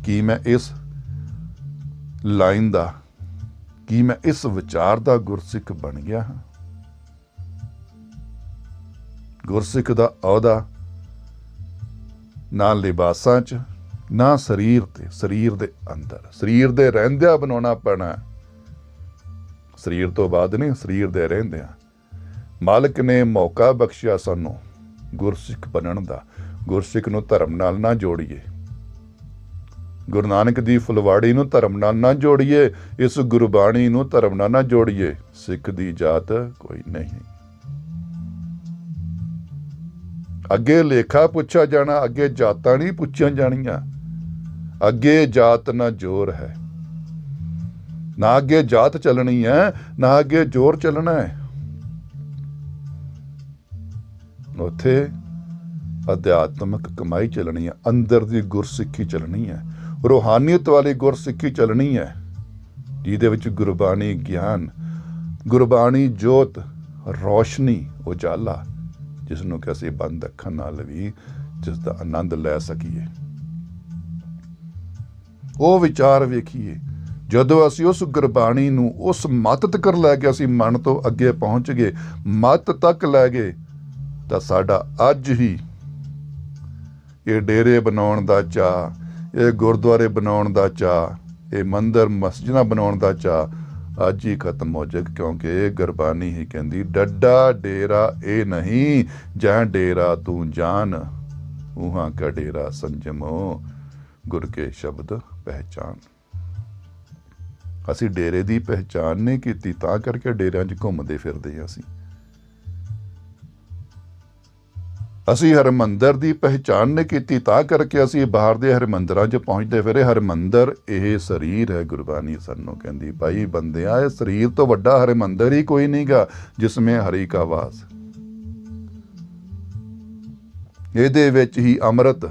ਕੀ ਮੈਂ ਇਸ ਲਾਈਨ ਦਾ, ਕੀ ਮੈਂ ਇਸ ਵਿਚਾਰ ਦਾ ਗੁਰਸਿੱਖ ਬਣ ਗਿਆ ਹਾਂ? ਗੁਰਸਿੱਖ ਦਾ ਅਹੁਦਾ ਨਾ ਲਿਬਾਸਾਂ 'ਚ, ਨਾ ਸਰੀਰ ਤੇ, ਸਰੀਰ ਦੇ ਅੰਦਰ, ਸਰੀਰ ਦੇ ਰਹਿੰਦਿਆਂ ਬਣਾਉਣਾ ਪੈਣਾ। ਸਰੀਰ ਤੋਂ ਬਾਅਦ ਨਹੀਂ, ਸਰੀਰ ਦੇ ਰਹਿੰਦਿਆਂ। ਮਾਲਕ ਨੇ ਮੌਕਾ ਬਖਸ਼ਿਆ ਸਾਨੂੰ ਗੁਰਸਿੱਖ ਬਣਨ ਦਾ। ਗੁਰਸਿੱਖ ਨੂੰ ਧਰਮ ਨਾਲ ਨਾ ਜੋੜੀਏ, ਗੁਰੂ ਨਾਨਕ ਦੀ ਫੁਲਵਾੜੀ ਨੂੰ ਧਰਮ ਨਾਲ ਨਾ ਜੋੜੀਏ, ਇਸ ਗੁਰਬਾਣੀ ਨੂੰ ਧਰਮ ਨਾਲ ਨਾ ਜੋੜੀਏ। ਸਿੱਖ ਦੀ ਜਾਤ ਕੋਈ ਨਹੀਂ। ਅੱਗੇ ਲੇਖਾ ਪੁੱਛਿਆ ਜਾਣਾ, ਅੱਗੇ ਜਾਤਾਂ ਨਹੀਂ ਪੁੱਛੀਆਂ ਜਾਣੀਆਂ। ਅੱਗੇ ਜਾਤ ਨਾ ਜ਼ੋਰ ਹੈ, ਨਾ ਅੱਗੇ ਜਾਤ ਚੱਲਣੀ ਹੈ, ਨਾ ਅੱਗੇ ਜ਼ੋਰ ਚੱਲਣਾ ਹੈ। ਉੱਥੇ ਅਧਿਆਤਮਕ ਕਮਾਈ ਚੱਲਣੀ ਹੈ, ਅੰਦਰ ਦੀ ਗੁਰਸਿੱਖੀ ਚੱਲਣੀ ਹੈ, ਰੂਹਾਨੀਅਤ ਵਾਲੀ ਗੁਰਸਿੱਖੀ ਚੱਲਣੀ ਹੈ, ਜਿਹਦੇ ਵਿੱਚ ਗੁਰਬਾਣੀ ਗਿਆਨ, ਗੁਰਬਾਣੀ ਜੋਤ, ਰੌਸ਼ਨੀ, ਉਜਾਲਾ, ਜਿਸ ਨੂੰ ਕਿ ਅਸੀਂ ਬੰਦ ਅੱਖਾਂ ਨਾਲ ਵੀ ਜਿਸ ਦਾ ਆਨੰਦ ਲੈ ਸਕੀਏ। ਉਹ ਵਿਚਾਰ ਵੇਖੀਏ। ਜਦੋਂ ਅਸੀਂ ਉਸ ਗੁਰਬਾਣੀ ਨੂੰ ਉਸ ਮੱਤ ਤੱਕ ਲੈ ਕੇ ਅਸੀਂ ਮਨ ਤੋਂ ਅੱਗੇ ਪਹੁੰਚ ਗਏ, ਮੱਤ ਤੱਕ ਲੈ ਗਏ, ਤਾਂ ਸਾਡਾ ਅੱਜ ਹੀ ਇਹ ਡੇਰੇ ਬਣਾਉਣ ਦਾ ਚਾਅ, ਇਹ ਗੁਰਦੁਆਰੇ ਬਣਾਉਣ ਦਾ ਚਾਅ, ਇਹ ਮੰਦਰ ਮਸਜਿਦਾਂ ਬਣਾਉਣ ਦਾ ਚਾਅ ਅੱਜ ਹੀ ਖਤਮ ਹੋ ਜਾਏ। ਕਿਉਂਕਿ ਇਹ ਗੁਰਬਾਣੀ ਹੀ ਕਹਿੰਦੀ, ਡੱਡਾ ਡੇਰਾ ਇਹ ਨਹੀਂ, ਜਾਂ ਡੇਰਾ ਤੂੰ ਜਾਨ, ਉਹਾਂ ਕਾ ਡੇਰਾ ਸੰਜਮੋ, ਗੁਰ ਕੇ ਸ਼ਬਦ ਪਹਿਚਾਨ। ਅਸੀਂ ਡੇਰੇ ਦੀ ਪਹਿਚਾਨ ਨਹੀਂ ਕੀਤੀ, ਤਾਂ ਕਰਕੇ ਡੇਰਿਆਂ 'ਚ ਘੁੰਮਦੇ ਫਿਰਦੇ ਹਾਂ। ਅਸੀਂ ਹਰਿਮੰਦਰ ਦੀ ਪਹਿਚਾਨ ਨਹੀਂ ਕੀਤੀ, ਤਾਂ ਕਰਕੇ ਅਸੀਂ ਬਾਹਰ ਦੇ ਹਰਿਮੰਦਰਾਂ 'ਚ ਪਹੁੰਚਦੇ ਫਿਰੇ। ਹਰਿਮੰਦਰ ਇਹ ਸਰੀਰ ਹੈ। ਗੁਰਬਾਣੀ ਸਾਨੂੰ ਕਹਿੰਦੀ, ਭਾਈ ਬੰਦਿਆ, ਇਹ ਸਰੀਰ ਤੋਂ ਵੱਡਾ ਹਰਿਮੰਦਰ ਹੀ ਕੋਈ ਨਹੀਂਗਾ, ਜਿਸਮੇ ਹਰੀ ਕਾ ਵਾਸ। ਇਹਦੇ ਵਿੱਚ ਹੀ ਅੰਮ੍ਰਿਤ,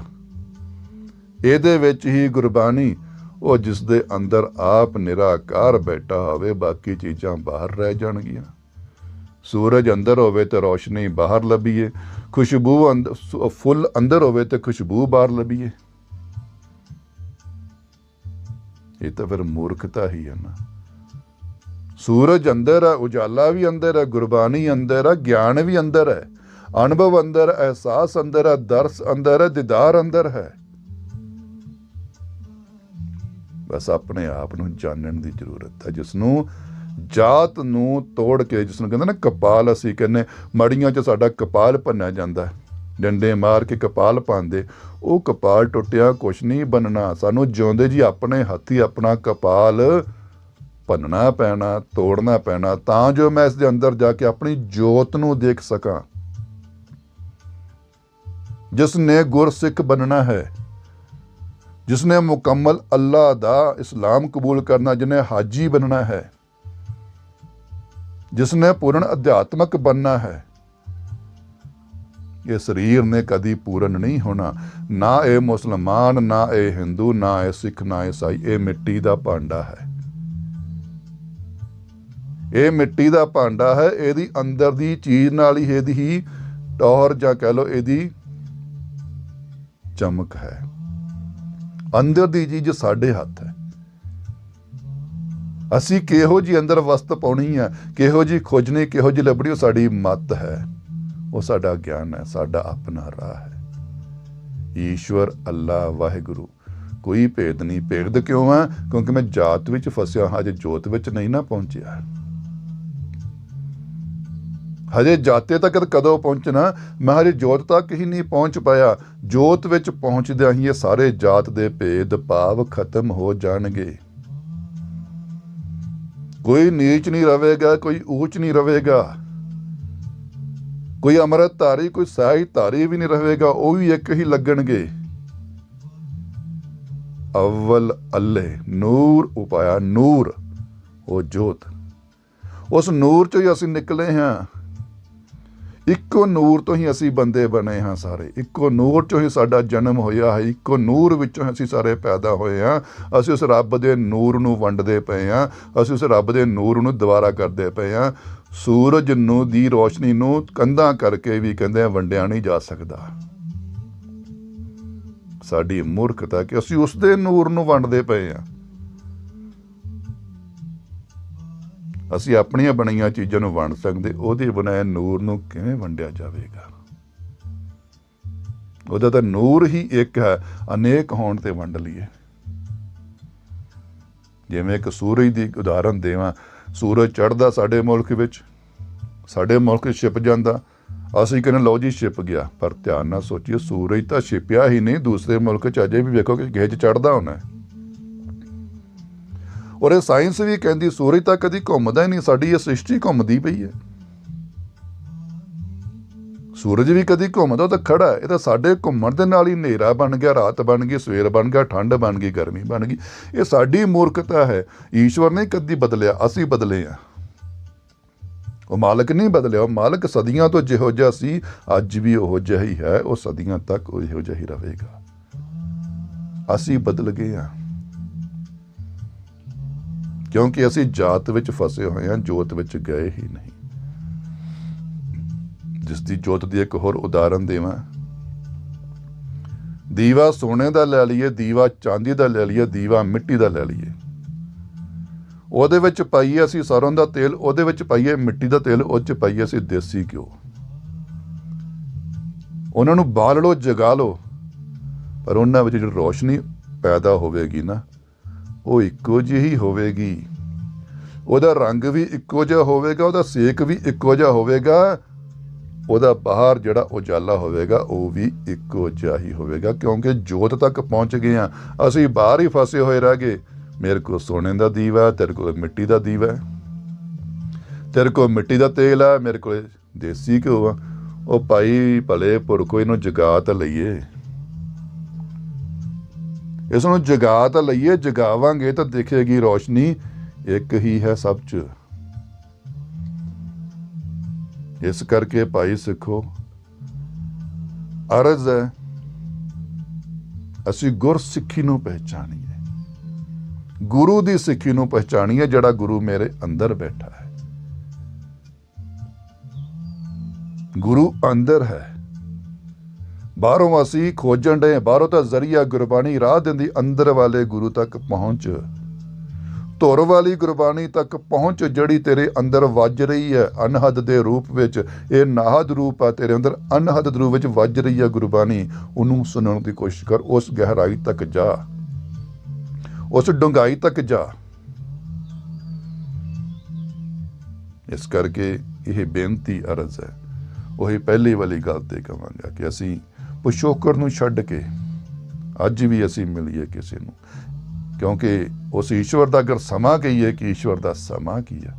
ਇਹਦੇ ਵਿੱਚ ਹੀ ਗੁਰਬਾਣੀ, ਉਹ ਜਿਸ ਦੇ ਅੰਦਰ ਆਪ ਨਿਰਾਕਾਰ ਬੈਠਾ ਹੋਵੇ, ਬਾਕੀ ਚੀਜ਼ਾਂ ਬਾਹਰ ਰਹਿ ਜਾਣਗੀਆਂ। ਸੂਰਜ ਅੰਦਰ ਹੋਵੇ ਤੇ ਰੋਸ਼ਨੀ ਬਾਹਰ ਲੱਭੀਏ, ਖੁਸ਼ਬੂ ਫੁੱਲ ਅੰਦਰ ਹੋਵੇ ਤੇ ਖੁਸ਼ਬੂ ਬਾਹਰ ਲੱਭੀਏ। ਇਹ ਤਾਂ ਫਿਰ ਮੂਰਖਤਾ ਹੀ ਹੈ ਨਾ। ਸੂਰਜ ਅੰਦਰ ਹੈ, ਉਜਾਲਾ ਵੀ ਅੰਦਰ ਹੈ, ਗੁਰਬਾਣੀ ਅੰਦਰ ਹੈ, ਗਿਆਨ ਵੀ ਅੰਦਰ ਹੈ, ਅਨੁਭਵ ਅੰਦਰ, ਅਹਿਸਾਸ ਅੰਦਰ ਹੈ, ਦਰਸ ਅੰਦਰ ਹੈ, ਦੀਦਾਰ ਅੰਦਰ ਹੈ। ਬਸ ਆਪਣੇ ਆਪ ਨੂੰ ਜਾਣਨ ਦੀ ਜ਼ਰੂਰਤ ਹੈ, ਜਿਸ ਨੂੰ ਜਾਤ ਨੂੰ ਤੋੜ ਕੇ, ਜਿਸ ਨੂੰ ਕਹਿੰਦੇ ਨਾ ਕਪਾਲ, ਅਸੀਂ ਕਹਿੰਦੇ ਮੜੀਆਂ 'ਚ ਸਾਡਾ ਕਪਾਲ ਭੰਨਿਆ ਜਾਂਦਾ, ਡੰਡੇ ਮਾਰ ਕੇ ਕਪਾਲ ਪਾਉਂਦੇ, ਉਹ ਕਪਾਲ ਟੁੱਟਿਆ ਕੁਛ ਨਹੀਂ ਬਣਨਾ। ਸਾਨੂੰ ਜਿਉਂਦੇ ਜੀ ਆਪਣੇ ਹੱਥੀਂ ਆਪਣਾ ਕਪਾਲ ਭੰਨਣਾ ਪੈਣਾ, ਤੋੜਨਾ ਪੈਣਾ, ਤਾਂ ਜੋ ਮੈਂ ਇਸ ਦੇ ਅੰਦਰ ਜਾ ਕੇ ਆਪਣੀ ਜੋਤ ਨੂੰ ਦੇਖ ਸਕਾਂ। ਜਿਸ ਨੇ ਗੁਰਸਿੱਖ ਬਣਨਾ ਹੈ, ਜਿਸ ਨੇ ਮੁਕੰਮਲ ਅੱਲਾ ਦਾ ਇਸਲਾਮ ਕਬੂਲ ਕਰਨਾ, ਜਿਹਨੇ ਹਾਜੀ ਬਣਨਾ ਹੈ, ਜਿਸ ਨੇ ਪੂਰਨ ਅਧਿਆਤਮਕ ਬਣਨਾ ਹੈ, ਇਹ ਸਰੀਰ ਨੇ ਕਦੀ ਪੂਰਨ ਨਹੀਂ ਹੋਣਾ। ਨਾ ਇਹ ਮੁਸਲਮਾਨ, ਨਾ ਇਹ ਹਿੰਦੂ, ਨਾ ਇਹ ਸਿੱਖ, ਨਾ ਈਸਾਈ। ਇਹ ਮਿੱਟੀ ਦਾ ਭਾਂਡਾ ਹੈ, ਇਹ ਮਿੱਟੀ ਦਾ ਭਾਂਡਾ ਹੈ। ਇਹਦੀ ਅੰਦਰ ਦੀ ਚੀਜ਼ ਨਾਲ ਹੀ ਇਹਦੀ ਟੌਹਰ, ਜਾਂ ਕਹਿ ਲਓ ਇਹਦੀ ਚਮਕ ਹੈ। ਅੰਦਰ ਦੀ ਚੀਜ਼ ਸਾਡੇ ਹੱਥ ਹੈ। ਅਸੀਂ ਕਿਹੋ ਜਿਹੀ ਅੰਦਰ ਵਸਤ ਪਾਉਣੀ ਹੈ, ਕਿਹੋ ਜਿਹੀ ਖੋਜਣੀ, ਕਿਹੋ ਜਿਹੀ ਲੱਭਣੀ, ਉਹ ਸਾਡੀ ਮੱਤ ਹੈ, ਉਹ ਸਾਡਾ ਗਿਆਨ ਹੈ, ਸਾਡਾ ਆਪਣਾ ਰਾਹ ਹੈ। ਈਸ਼ਵਰ, ਅੱਲਾ, ਵਾਹਿਗੁਰੂ ਕੋਈ ਭੇਦ ਨਹੀਂ। ਭੇਦ ਕਿਉਂ ਆ? ਕਿਉਂਕਿ ਮੈਂ ਜਾਤ ਵਿੱਚ ਫਸਿਆ ਹਾਂ, ਹਜੇ ਜੋਤ ਵਿੱਚ ਨਹੀਂ ਨਾ ਪਹੁੰਚਿਆ। ਹਜੇ ਜਾਤੇ ਤੱਕ ਕਦੋਂ ਪਹੁੰਚਣਾ? ਮੈਂ ਹਜੇ ਜੋਤ ਤੱਕ ਹੀ ਨਹੀਂ ਪਹੁੰਚ ਪਾਇਆ। ਜੋਤ ਵਿੱਚ ਪਹੁੰਚਦਿਆਂ ਹੀ ਇਹ ਸਾਰੇ ਜਾਤ ਦੇ ਭੇਦ ਭਾਵ ਖਤਮ ਹੋ ਜਾਣਗੇ। ਕੋਈ ਨੀਚ ਨਹੀਂ ਰਵੇਗਾ, ਕੋਈ ਊਚ ਨਹੀਂ ਰਵੇਗਾ, ਕੋਈ ਅੰਮ੍ਰਿਤ ਧਾਰੀ ਕੋਈ ਸਾਹਿਤ ਧਾਰੀ ਵੀ ਨਹੀਂ ਰਹੇਗਾ। ਉਹ ਵੀ ਇੱਕ ਹੀ ਲੱਗਣਗੇ। ਅਵਲ ਅੱਲੇ ਨੂਰ ਉਪਾਇਆ, ਨੂਰ ਉਹ ਜੋਤ, ਉਸ ਨੂਰ ਚੋਂ ਹੀ ਅਸੀਂ ਨਿਕਲੇ ਹਾਂ। ਇੱਕੋ ਨੂਰ ਤੋਂ ਹੀ ਅਸੀਂ ਬੰਦੇ ਬਣੇ ਹਾਂ ਸਾਰੇ। ਇੱਕੋ ਨੂਰ ਚੋਂ ਹੀ ਸਾਡਾ ਜਨਮ ਹੋਇਆ ਹੈ। ਇੱਕੋ ਨੂਰ ਵਿੱਚੋਂ ਅਸੀਂ ਸਾਰੇ ਪੈਦਾ ਹੋਏ ਹਾਂ। ਅਸੀਂ ਉਸ ਰੱਬ ਦੇ ਨੂਰ ਨੂੰ ਵੰਡਦੇ ਪਏ ਹਾਂ। ਅਸੀਂ ਉਸ ਰੱਬ ਦੇ ਨੂਰ ਨੂੰ ਦੁਬਾਰਾ ਕਰਦੇ ਪਏ ਹਾਂ। ਸੂਰਜ ਨੂੰ ਦੀ ਰੋਸ਼ਨੀ ਨੂੰ ਕੰਧਾਂ ਕਰਕੇ ਵੀ ਕਹਿੰਦੇ ਆ ਵੰਡਿਆ ਨਹੀਂ ਜਾ ਸਕਦਾ। ਸਾਡੀ ਮੂਰਖਤਾ ਕਿ ਅਸੀਂ ਉਸ ਦੇ ਨੂਰ ਨੂੰ ਵੰਡਦੇ ਪਏ ਹਾਂ। ਅਸੀਂ ਆਪਣੀਆਂ ਬਣਾਈਆਂ ਚੀਜ਼ਾਂ ਨੂੰ ਵੰਡ ਸਕਦੇ, ਉਹਦੇ ਬਣਾਏ ਨੂਰ ਨੂੰ ਕਿਵੇਂ ਵੰਡਿਆ ਜਾਵੇਗਾ? ਉਹਦਾ ਤਾਂ ਨੂਰ ਹੀ ਇੱਕ ਹੈ, ਅਨੇਕ ਹੋਣ ਤੇ ਵੰਡ ਲਈਏ। ਜਿਵੇਂ ਇੱਕ ਸੂਰਜ ਦੀ ਉਦਾਹਰਨ ਦੇਵਾਂ, ਸੂਰਜ ਚੜ੍ਹਦਾ ਸਾਡੇ ਮੁਲਕ ਵਿੱਚ, ਸਾਡੇ ਮੁਲਕ ਛਿਪ ਜਾਂਦਾ, ਅਸੀਂ ਕਹਿੰਦੇ ਲਓ ਜੀ ਛਿਪ ਗਿਆ। ਪਰ ਧਿਆਨ ਨਾਲ ਸੋਚੀਏ, ਸੂਰਜ ਤਾਂ ਛਿਪਿਆ ਹੀ ਨਹੀਂ, ਦੂਸਰੇ ਮੁਲਕ 'ਚ ਅਜੇ ਵੀ ਵੇਖੋ ਕਿ ਗਿੱਜ ਚੜ੍ਹਦਾ ਹੋਣਾ। ਔਰ ਇਹ ਸਾਇੰਸ ਵੀ ਕਹਿੰਦੀ ਸੂਰਜ ਤਾਂ ਕਦੀ ਘੁੰਮਦਾ ਹੀ ਨਹੀਂ, ਸਾਡੀ ਇਹ ਸ੍ਰਿਸ਼ਟੀ ਘੁੰਮਦੀ ਪਈ ਹੈ। ਸੂਰਜ ਵੀ ਕਦੀ ਘੁੰਮਦਾ, ਉਹ ਤਾਂ ਖੜਾ ਹੈ। ਇਹ ਤਾਂ ਸਾਡੇ ਘੁੰਮਣ ਦੇ ਨਾਲ ਹੀ ਹਨੇਰਾ ਬਣ ਗਿਆ, ਰਾਤ ਬਣ ਗਈ, ਸਵੇਰ ਬਣ ਗਿਆ, ਠੰਡ ਬਣ ਗਈ, ਗਰਮੀ ਬਣ ਗਈ। ਇਹ ਸਾਡੀ ਮੂਰਖਤਾ ਹੈ। ਈਸ਼ਵਰ ਨੇ ਕਦੀ ਬਦਲਿਆ, ਅਸੀਂ ਬਦਲੇ ਹਾਂ। ਉਹ ਮਾਲਕ ਨਹੀਂ ਬਦਲਿਆ। ਉਹ ਮਾਲਕ ਸਦੀਆਂ ਤੋਂ ਜਿਹੋ ਜਿਹਾ ਸੀ ਅੱਜ ਵੀ ਉਹੋ ਜਿਹਾ ਹੀ ਹੈ। ਉਹ ਸਦੀਆਂ ਤੱਕ ਉਹੋ ਜਿਹਾ ਹੀ ਰਹੇਗਾ। ਅਸੀਂ ਬਦਲ ਗਏ ਹਾਂ ਕਿਉਂਕਿ ਅਸੀਂ ਜਾਤ ਵਿੱਚ ਫਸੇ ਹੋਏ ਹਾਂ, ਜੋਤ ਵਿੱਚ ਗਏ ਹੀ ਨਹੀਂ। ਜਿਸ ਦੀ ਜੋਤ ਦੀ ਇੱਕ ਹੋਰ ਉਦਾਹਰਨ ਦੇਵਾਂ, ਦੀਵਾ ਸੋਨੇ ਦਾ ਲੈ ਲਈਏ, ਦੀਵਾ ਚਾਂਦੀ ਦਾ ਲੈ ਲਈਏ, ਦੀਵਾ ਮਿੱਟੀ ਦਾ ਲੈ ਲਈਏ। ਉਹਦੇ ਵਿੱਚ ਪਾਈਏ ਅਸੀਂ ਸਰੋਂ ਦਾ ਤੇਲ, ਉਹਦੇ ਵਿੱਚ ਪਾਈਏ ਮਿੱਟੀ ਦਾ ਤੇਲ, ਉਹ 'ਚ ਪਾਈਏ ਅਸੀਂ ਦੇਸੀ ਘਿਓ। ਉਹਨਾਂ ਨੂੰ ਬਾਲ ਲਓ, ਜਗਾ ਲਓ, ਪਰ ਉਹਨਾਂ ਵਿੱਚ ਜਿਹੜੀ ਰੋਸ਼ਨੀ ਪੈਦਾ ਹੋਵੇਗੀ ਨਾ, ਉਹ ਇੱਕੋ ਜਿਹੀ ਹੋਵੇਗੀ। ਉਹਦਾ ਰੰਗ ਵੀ ਇੱਕੋ ਜਿਹਾ ਹੋਵੇਗਾ, ਉਹਦਾ ਸੇਕ ਵੀ ਇੱਕੋ ਜਿਹਾ ਹੋਵੇਗਾ, ਉਹਦਾ ਬਾਹਰ ਜਿਹੜਾ ਉਜਾਲਾ ਹੋਵੇਗਾ ਉਹ ਵੀ ਇੱਕੋ ਜਿਹਾ ਹੀ ਹੋਵੇਗਾ। ਕਿਉਂਕਿ ਜੋਤ ਤੱਕ ਪਹੁੰਚ ਗਏ ਹਾਂ, ਅਸੀਂ ਬਾਹਰ ਹੀ ਫਸੇ ਹੋਏ ਰਹਿ ਗਏ। ਮੇਰੇ ਕੋਲ ਸੋਨੇ ਦਾ ਦੀਵਾ, ਤੇਰੇ ਕੋਲ ਮਿੱਟੀ ਦਾ ਦੀਵਾ ਹੈ। ਤੇਰੇ ਕੋਲ ਮਿੱਟੀ ਦਾ ਤੇਲ ਹੈ, ਮੇਰੇ ਕੋਲ ਦੇਸੀ ਘਿਓ ਆ। ਉਹ ਭਾਈ ਭਲੇ ਪੁਰਖੋ, ਇਹਨੂੰ ਜਗਾ ਤਾਂ ਲਈਏ, ਇਸ ਨੂੰ ਜਗਾ ਤਾਂ ਲਈਏ। ਜਗਾਵਾਂਗੇ ਤਾਂ ਦਿਖੇਗੀ ਰੋਸ਼ਨੀ ਇੱਕ ਹੀ ਹੈ ਸਭ 'ਚ। ਇਸ ਕਰਕੇ ਭਾਈ ਸਿੱਖੋ, ਅਰਜ਼ ਹੈ ਅਸੀਂ ਗੁਰਸਿੱਖੀ ਨੂੰ ਪਹਿਚਾਣੀਏ, ਗੁਰੂ ਦੀ ਸਿੱਖੀ ਨੂੰ ਪਹਿਚਾਣੀਏ, ਜਿਹੜਾ ਗੁਰੂ ਮੇਰੇ ਅੰਦਰ ਬੈਠਾ ਹੈ। ਗੁਰੂ ਅੰਦਰ ਹੈ, ਬਾਹਰੋਂ ਅਸੀਂ ਖੋਜਣ ਡਏ। ਬਾਹਰੋਂ ਤਾਂ ਜ਼ਰੀਆ ਗੁਰਬਾਣੀ ਰਾਹ ਦਿੰਦੀ, ਅੰਦਰ ਵਾਲੇ ਗੁਰੂ ਤੱਕ ਪਹੁੰਚ, ਧੁਰ ਵਾਲੀ ਗੁਰਬਾਣੀ ਤੱਕ ਪਹੁੰਚ, ਜਿਹੜੀ ਤੇਰੇ ਅੰਦਰ ਵੱਜ ਰਹੀ ਹੈ ਅਨਹਦ ਦੇ ਰੂਪ ਵਿੱਚ। ਇਹ ਨਾਹਦ ਰੂਪ ਆ ਤੇਰੇ ਅੰਦਰ, ਅਨਹਦ ਰੂਪ ਵਿੱਚ ਵੱਜ ਰਹੀ ਹੈ ਗੁਰਬਾਣੀ। ਉਹਨੂੰ ਸੁਣਨ ਦੀ ਕੋਸ਼ਿਸ਼ ਕਰ, ਉਸ ਗਹਿਰਾਈ ਤੱਕ ਜਾ, ਉਸ ਡੂੰਘਾਈ ਤੱਕ ਜਾ। ਇਸ ਕਰਕੇ ਇਹ ਬੇਨਤੀ ਅਰਜ਼ ਹੈ, ਉਹੀ ਪਹਿਲੀ ਵਾਲੀ ਗੱਲ ਤੇ ਕਹਾਂਗਾ ਕਿ ਅਸੀਂ ਪਿਛੋਕੜ ਨੂੰ ਛੱਡ ਕੇ ਅੱਜ ਵੀ ਅਸੀਂ ਮਿਲੀਏ ਕਿਸੇ ਨੂੰ। ਕਿਉਂਕਿ ਉਸ ਈਸ਼ਵਰ ਦਾ ਅਗਰ ਸਮਾਂ ਕਹੀਏ ਕਿ ਈਸ਼ਵਰ ਦਾ ਸਮਾਂ ਕੀ ਹੈ।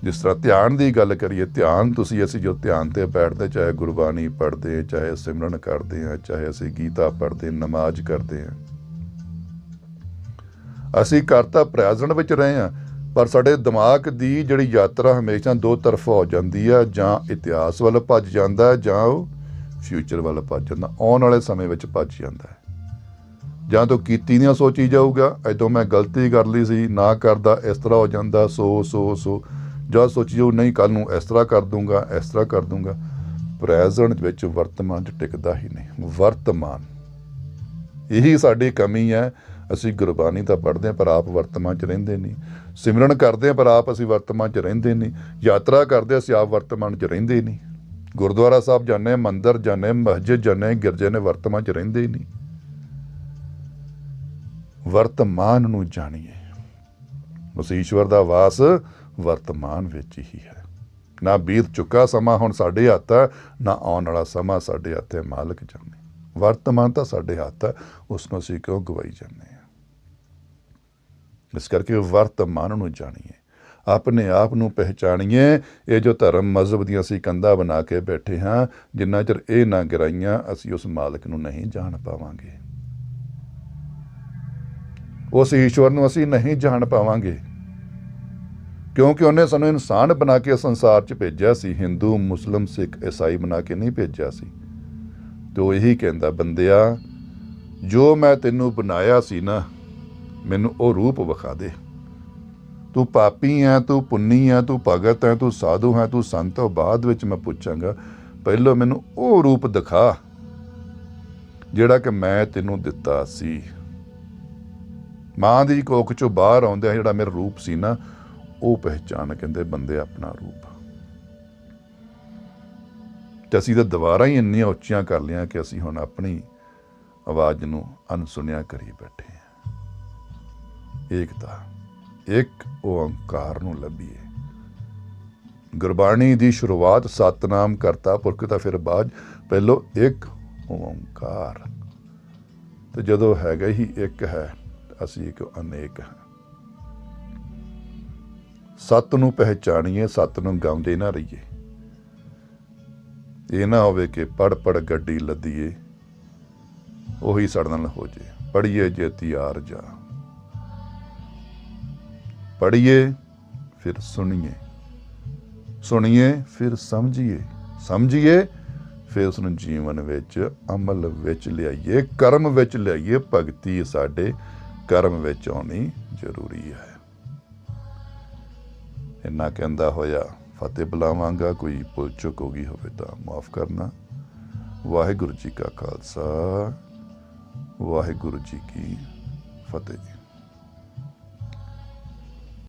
ਜਿਸ ਤਰ੍ਹਾਂ ਧਿਆਨ ਦੀ ਗੱਲ ਕਰੀਏ, ਧਿਆਨ ਅਸੀਂ ਜੋ ਧਿਆਨ ਤੇ ਬੈਠਦੇ, ਚਾਹੇ ਗੁਰਬਾਣੀ ਪੜ੍ਹਦੇ, ਚਾਹੇ ਸਿਮਰਨ ਕਰਦੇ ਹਾਂ, ਚਾਹੇ ਅਸੀਂ ਗੀਤਾ ਪੜ੍ਹਦੇ, ਨਮਾਜ਼ ਕਰਦੇ ਹਾਂ, ਅਸੀਂ ਘਰ ਤਾਂ ਪ੍ਰਯਾਸਣ ਵਿੱਚ ਰਹੇ ਹਾਂ, ਪਰ ਸਾਡੇ ਦਿਮਾਗ ਦੀ ਜਿਹੜੀ ਯਾਤਰਾ ਹਮੇਸ਼ਾ ਦੋ ਤਰਫਾ ਹੋ ਜਾਂਦੀ ਹੈ। ਜਾਂ ਇਤਿਹਾਸ ਵੱਲ ਭੱਜ ਜਾਂਦਾ, ਜਾਂ ਉਹ ਫਿਊਚਰ ਵੱਲ ਭੱਜ ਜਾਂਦਾ, ਆਉਣ ਵਾਲੇ ਸਮੇਂ ਵਿੱਚ ਭੱਜ ਜਾਂਦਾ ਹੈ। ਜਾਂ ਤਾਂ ਕੀਤੀ ਦੀਆਂ ਸੋਚੀ ਜਾਊਗਾ, ਇੱਦੋਂ ਮੈਂ ਗਲਤੀ ਕਰ ਲਈ ਸੀ, ਨਾ ਕਰਦਾ ਇਸ ਤਰ੍ਹਾਂ ਹੋ ਜਾਂਦਾ, ਸੋ ਜਾਂ ਸੋਚੀ ਜਾਊ ਨਹੀਂ ਕੱਲ੍ਹ ਨੂੰ ਇਸ ਤਰ੍ਹਾਂ ਕਰ ਦੂੰਗਾ, ਇਸ ਤਰ੍ਹਾਂ ਕਰ ਦੂੰਗਾ। ਪ੍ਰੈਜ਼ੈਂਟ ਵਿੱਚ ਵਰਤਮਾਨ 'ਚ ਟਿਕਦਾ ਹੀ ਨਹੀਂ। ਵਰਤਮਾਨ, ਇਹੀ ਸਾਡੀ ਕਮੀ ਹੈ। ਅਸੀਂ ਗੁਰਬਾਣੀ ਤਾਂ ਪੜ੍ਹਦੇ ਹਾਂ ਪਰ ਆਪ ਵਰਤਮਾਨ 'ਚ ਰਹਿੰਦੇ ਨਹੀਂ। ਸਿਮਰਨ ਕਰਦੇ ਹਾਂ ਪਰ ਆਪ ਅਸੀਂ ਵਰਤਮਾਨ 'ਚ ਰਹਿੰਦੇ ਨਹੀਂ। ਯਾਤਰਾ ਕਰਦੇ ਅਸੀਂ ਆਪ ਵਰਤਮਾਨ 'ਚ ਰਹਿੰਦੇ ਨਹੀਂ। ਗੁਰਦੁਆਰਾ ਸਾਹਿਬ ਜਾਂਦੇ, ਮੰਦਿਰ ਜਾਂਦੇ, ਮਸਜਿਦ ਜਾਂਦੇ, ਗਿਰਜੇ ਨੇ, ਵਰਤਮਾਨ 'ਚ ਰਹਿੰਦੇ ਹੀ ਨਹੀਂ। ਵਰਤਮਾਨ ਨੂੰ ਜਾਣੀਏ। ਉਸ ਈਸ਼ਵਰ ਦਾ ਵਾਸ ਵਰਤਮਾਨ ਵਿੱਚ ਹੀ ਹੈ। ਨਾ ਬੀਤ ਚੁੱਕਾ ਸਮਾਂ ਹੁਣ ਸਾਡੇ ਹੱਥ ਹੈ, ਨਾ ਆਉਣ ਵਾਲਾ ਸਮਾਂ ਸਾਡੇ ਹੱਥ ਹੈ, ਮਾਲਕ ਜਾਣੇ। ਵਰਤਮਾਨ ਤਾਂ ਸਾਡੇ ਹੱਥ ਹੈ, ਉਸ ਨੂੰ ਅਸੀਂ ਕਿਉਂ ਗਵਾਈ ਜਾਂਦੇ ਹਾਂ। ਇਸ ਕਰਕੇ ਵਰਤਮਾਨ ਨੂੰ ਜਾਣੀਏ, ਆਪਣੇ ਆਪ ਨੂੰ ਪਹਿਚਾਣੀਏ। ਇਹ ਜੋ ਧਰਮ ਮਜ਼ਹਬ ਦੀਆਂ ਅਸੀਂ ਕੰਧਾਂ ਬਣਾ ਕੇ ਬੈਠੇ ਹਾਂ, ਜਿੰਨਾ ਚਿਰ ਇਹ ਨਾ ਗਿਰਾਈਆਂ ਅਸੀਂ ਉਸ ਮਾਲਕ ਨੂੰ ਨਹੀਂ ਜਾਣ ਪਾਵਾਂਗੇ। ਉਸ ਈਸ਼ਵਰ ਨੂੰ ਅਸੀਂ ਨਹੀਂ ਜਾਣ ਪਾਵਾਂਗੇ, ਕਿਉਂਕਿ ਉਹਨੇ ਸਾਨੂੰ ਇਨਸਾਨ ਬਣਾ ਕੇ ਸੰਸਾਰ 'ਚ ਭੇਜਿਆ ਸੀ। ਹਿੰਦੂ, ਮੁਸਲਿਮ, ਸਿੱਖ, ਈਸਾਈ ਬਣਾ ਕੇ ਨਹੀਂ ਭੇਜਿਆ ਸੀ। ਤੇ ਉਹ ਇਹੀ ਕਹਿੰਦਾ, ਬੰਦਿਆ ਜੋ ਮੈਂ ਤੈਨੂੰ ਬਣਾਇਆ ਸੀ ਨਾ, ਮੈਨੂੰ ਉਹ ਰੂਪ ਵਿਖਾ ਦੇ। ਤੂੰ ਪਾਪੀ ਹੈ, ਤੂੰ ਪੁੰਨੀ ਹੈ, ਤੂੰ ਭਗਤ ਹੈ, ਤੂੰ ਸਾਧੂ ਹੈ, ਤੂੰ ਸੰਤ ਹੈ, ਬਾਅਦ ਵਿੱਚ ਮੈਂ ਪੁੱਛਾਂਗਾ। ਪਹਿਲਾਂ ਮੈਨੂੰ ਉਹ ਰੂਪ ਦਿਖਾ ਜਿਹੜਾ ਕਿ ਮੈਂ ਤੈਨੂੰ ਦਿੱਤਾ ਸੀ। ਮਾਂ ਦੀ ਕੋਖ ਚੋਂ ਬਾਹਰ ਆਉਂਦਿਆਂ ਜਿਹੜਾ ਮੇਰਾ ਰੂਪ ਸੀ ਨਾ, ਉਹ ਪਹਿਚਾਨ। ਕਹਿੰਦੇ ਬੰਦੇ ਆਪਣਾ ਰੂਪ। ਤੇ ਅਸੀਂ ਤਾਂ ਦੁਬਾਰਾ ਹੀ ਇੰਨੀਆਂ ਉੱਚੀਆਂ ਕਰ ਲਿਆ ਕਿ ਅਸੀਂ ਹੁਣ ਆਪਣੀ ਆਵਾਜ਼ ਨੂੰ ਅਣਸੁਣਿਆ ਕਰੀ ਬੈਠੇ ਹਾਂ। ਏਕਤਾ, ਇੱਕ ਓੰਕਾਰ ਨੂੰ ਲੱਭੀਏ। ਗੁਰਬਾਣੀ ਦੀ ਸ਼ੁਰੂਆਤ ਸਤਨਾਮ ਕਰਤਾ ਪੁਰਖ ਤਾਂ ਫਿਰ ਬਾਅਦ ਪਹਿਲੋਂ ਇੱਕ ਓੰਕਾਰ। ਤੇ ਜਦੋਂ ਹੈਗਾ ਹੀ ਇੱਕ ਹੈ, ਅਸੀਂ ਇੱਕ ਅਨੇਕ ਹਾਂ। ਸੱਤ ਨੂੰ ਪਹਿਚਾਣੀਏ, ਸੱਤ ਨੂੰ ਗਾਉਂਦੇ ਨਾ ਰਹੀਏ। ਇਹ ਨਾ ਹੋਵੇ ਕਿ ਪੜ ਪੜ ਗੱਡੀ ਲੱਦੀਏ, ਉਹੀ ਸਾਡੇ ਨਾਲ ਹੋ ਜੇ। ਪੜ੍ਹੀਏ ਜੇ ਤਿਆਰ ਜਾ, ਪੜ੍ਹੀਏ ਫਿਰ ਸੁਣੀਏ, ਸੁਣੀਏ ਫਿਰ ਸਮਝੀਏ, ਸਮਝੀਏ ਫਿਰ ਉਸਨੂੰ ਜੀਵਨ ਵਿੱਚ ਅਮਲ ਵਿੱਚ ਲਿਆਈਏ, ਕਰਮ ਵਿੱਚ ਲਿਆਈਏ। ਭਗਤੀ ਸਾਡੇ ਕਰਮ ਵਿੱਚ ਆਉਣੀ ਜ਼ਰੂਰੀ ਹੈ। ਇੰਨਾ ਕਹਿੰਦਾ ਹੋਇਆ ਫਤਿਹ ਬੁਲਾਵਾਂਗਾ। ਕੋਈ ਭੁੱਲ ਚੁੱਕ ਹੋ ਗਈ ਹੋਵੇ ਤਾਂ ਮਾਫ਼ ਕਰਨਾ। ਵਾਹਿਗੁਰੂ ਜੀ ਕਾ ਖਾਲਸਾ, ਵਾਹਿਗੁਰੂ ਜੀ ਕੀ ਫਤਿਹ।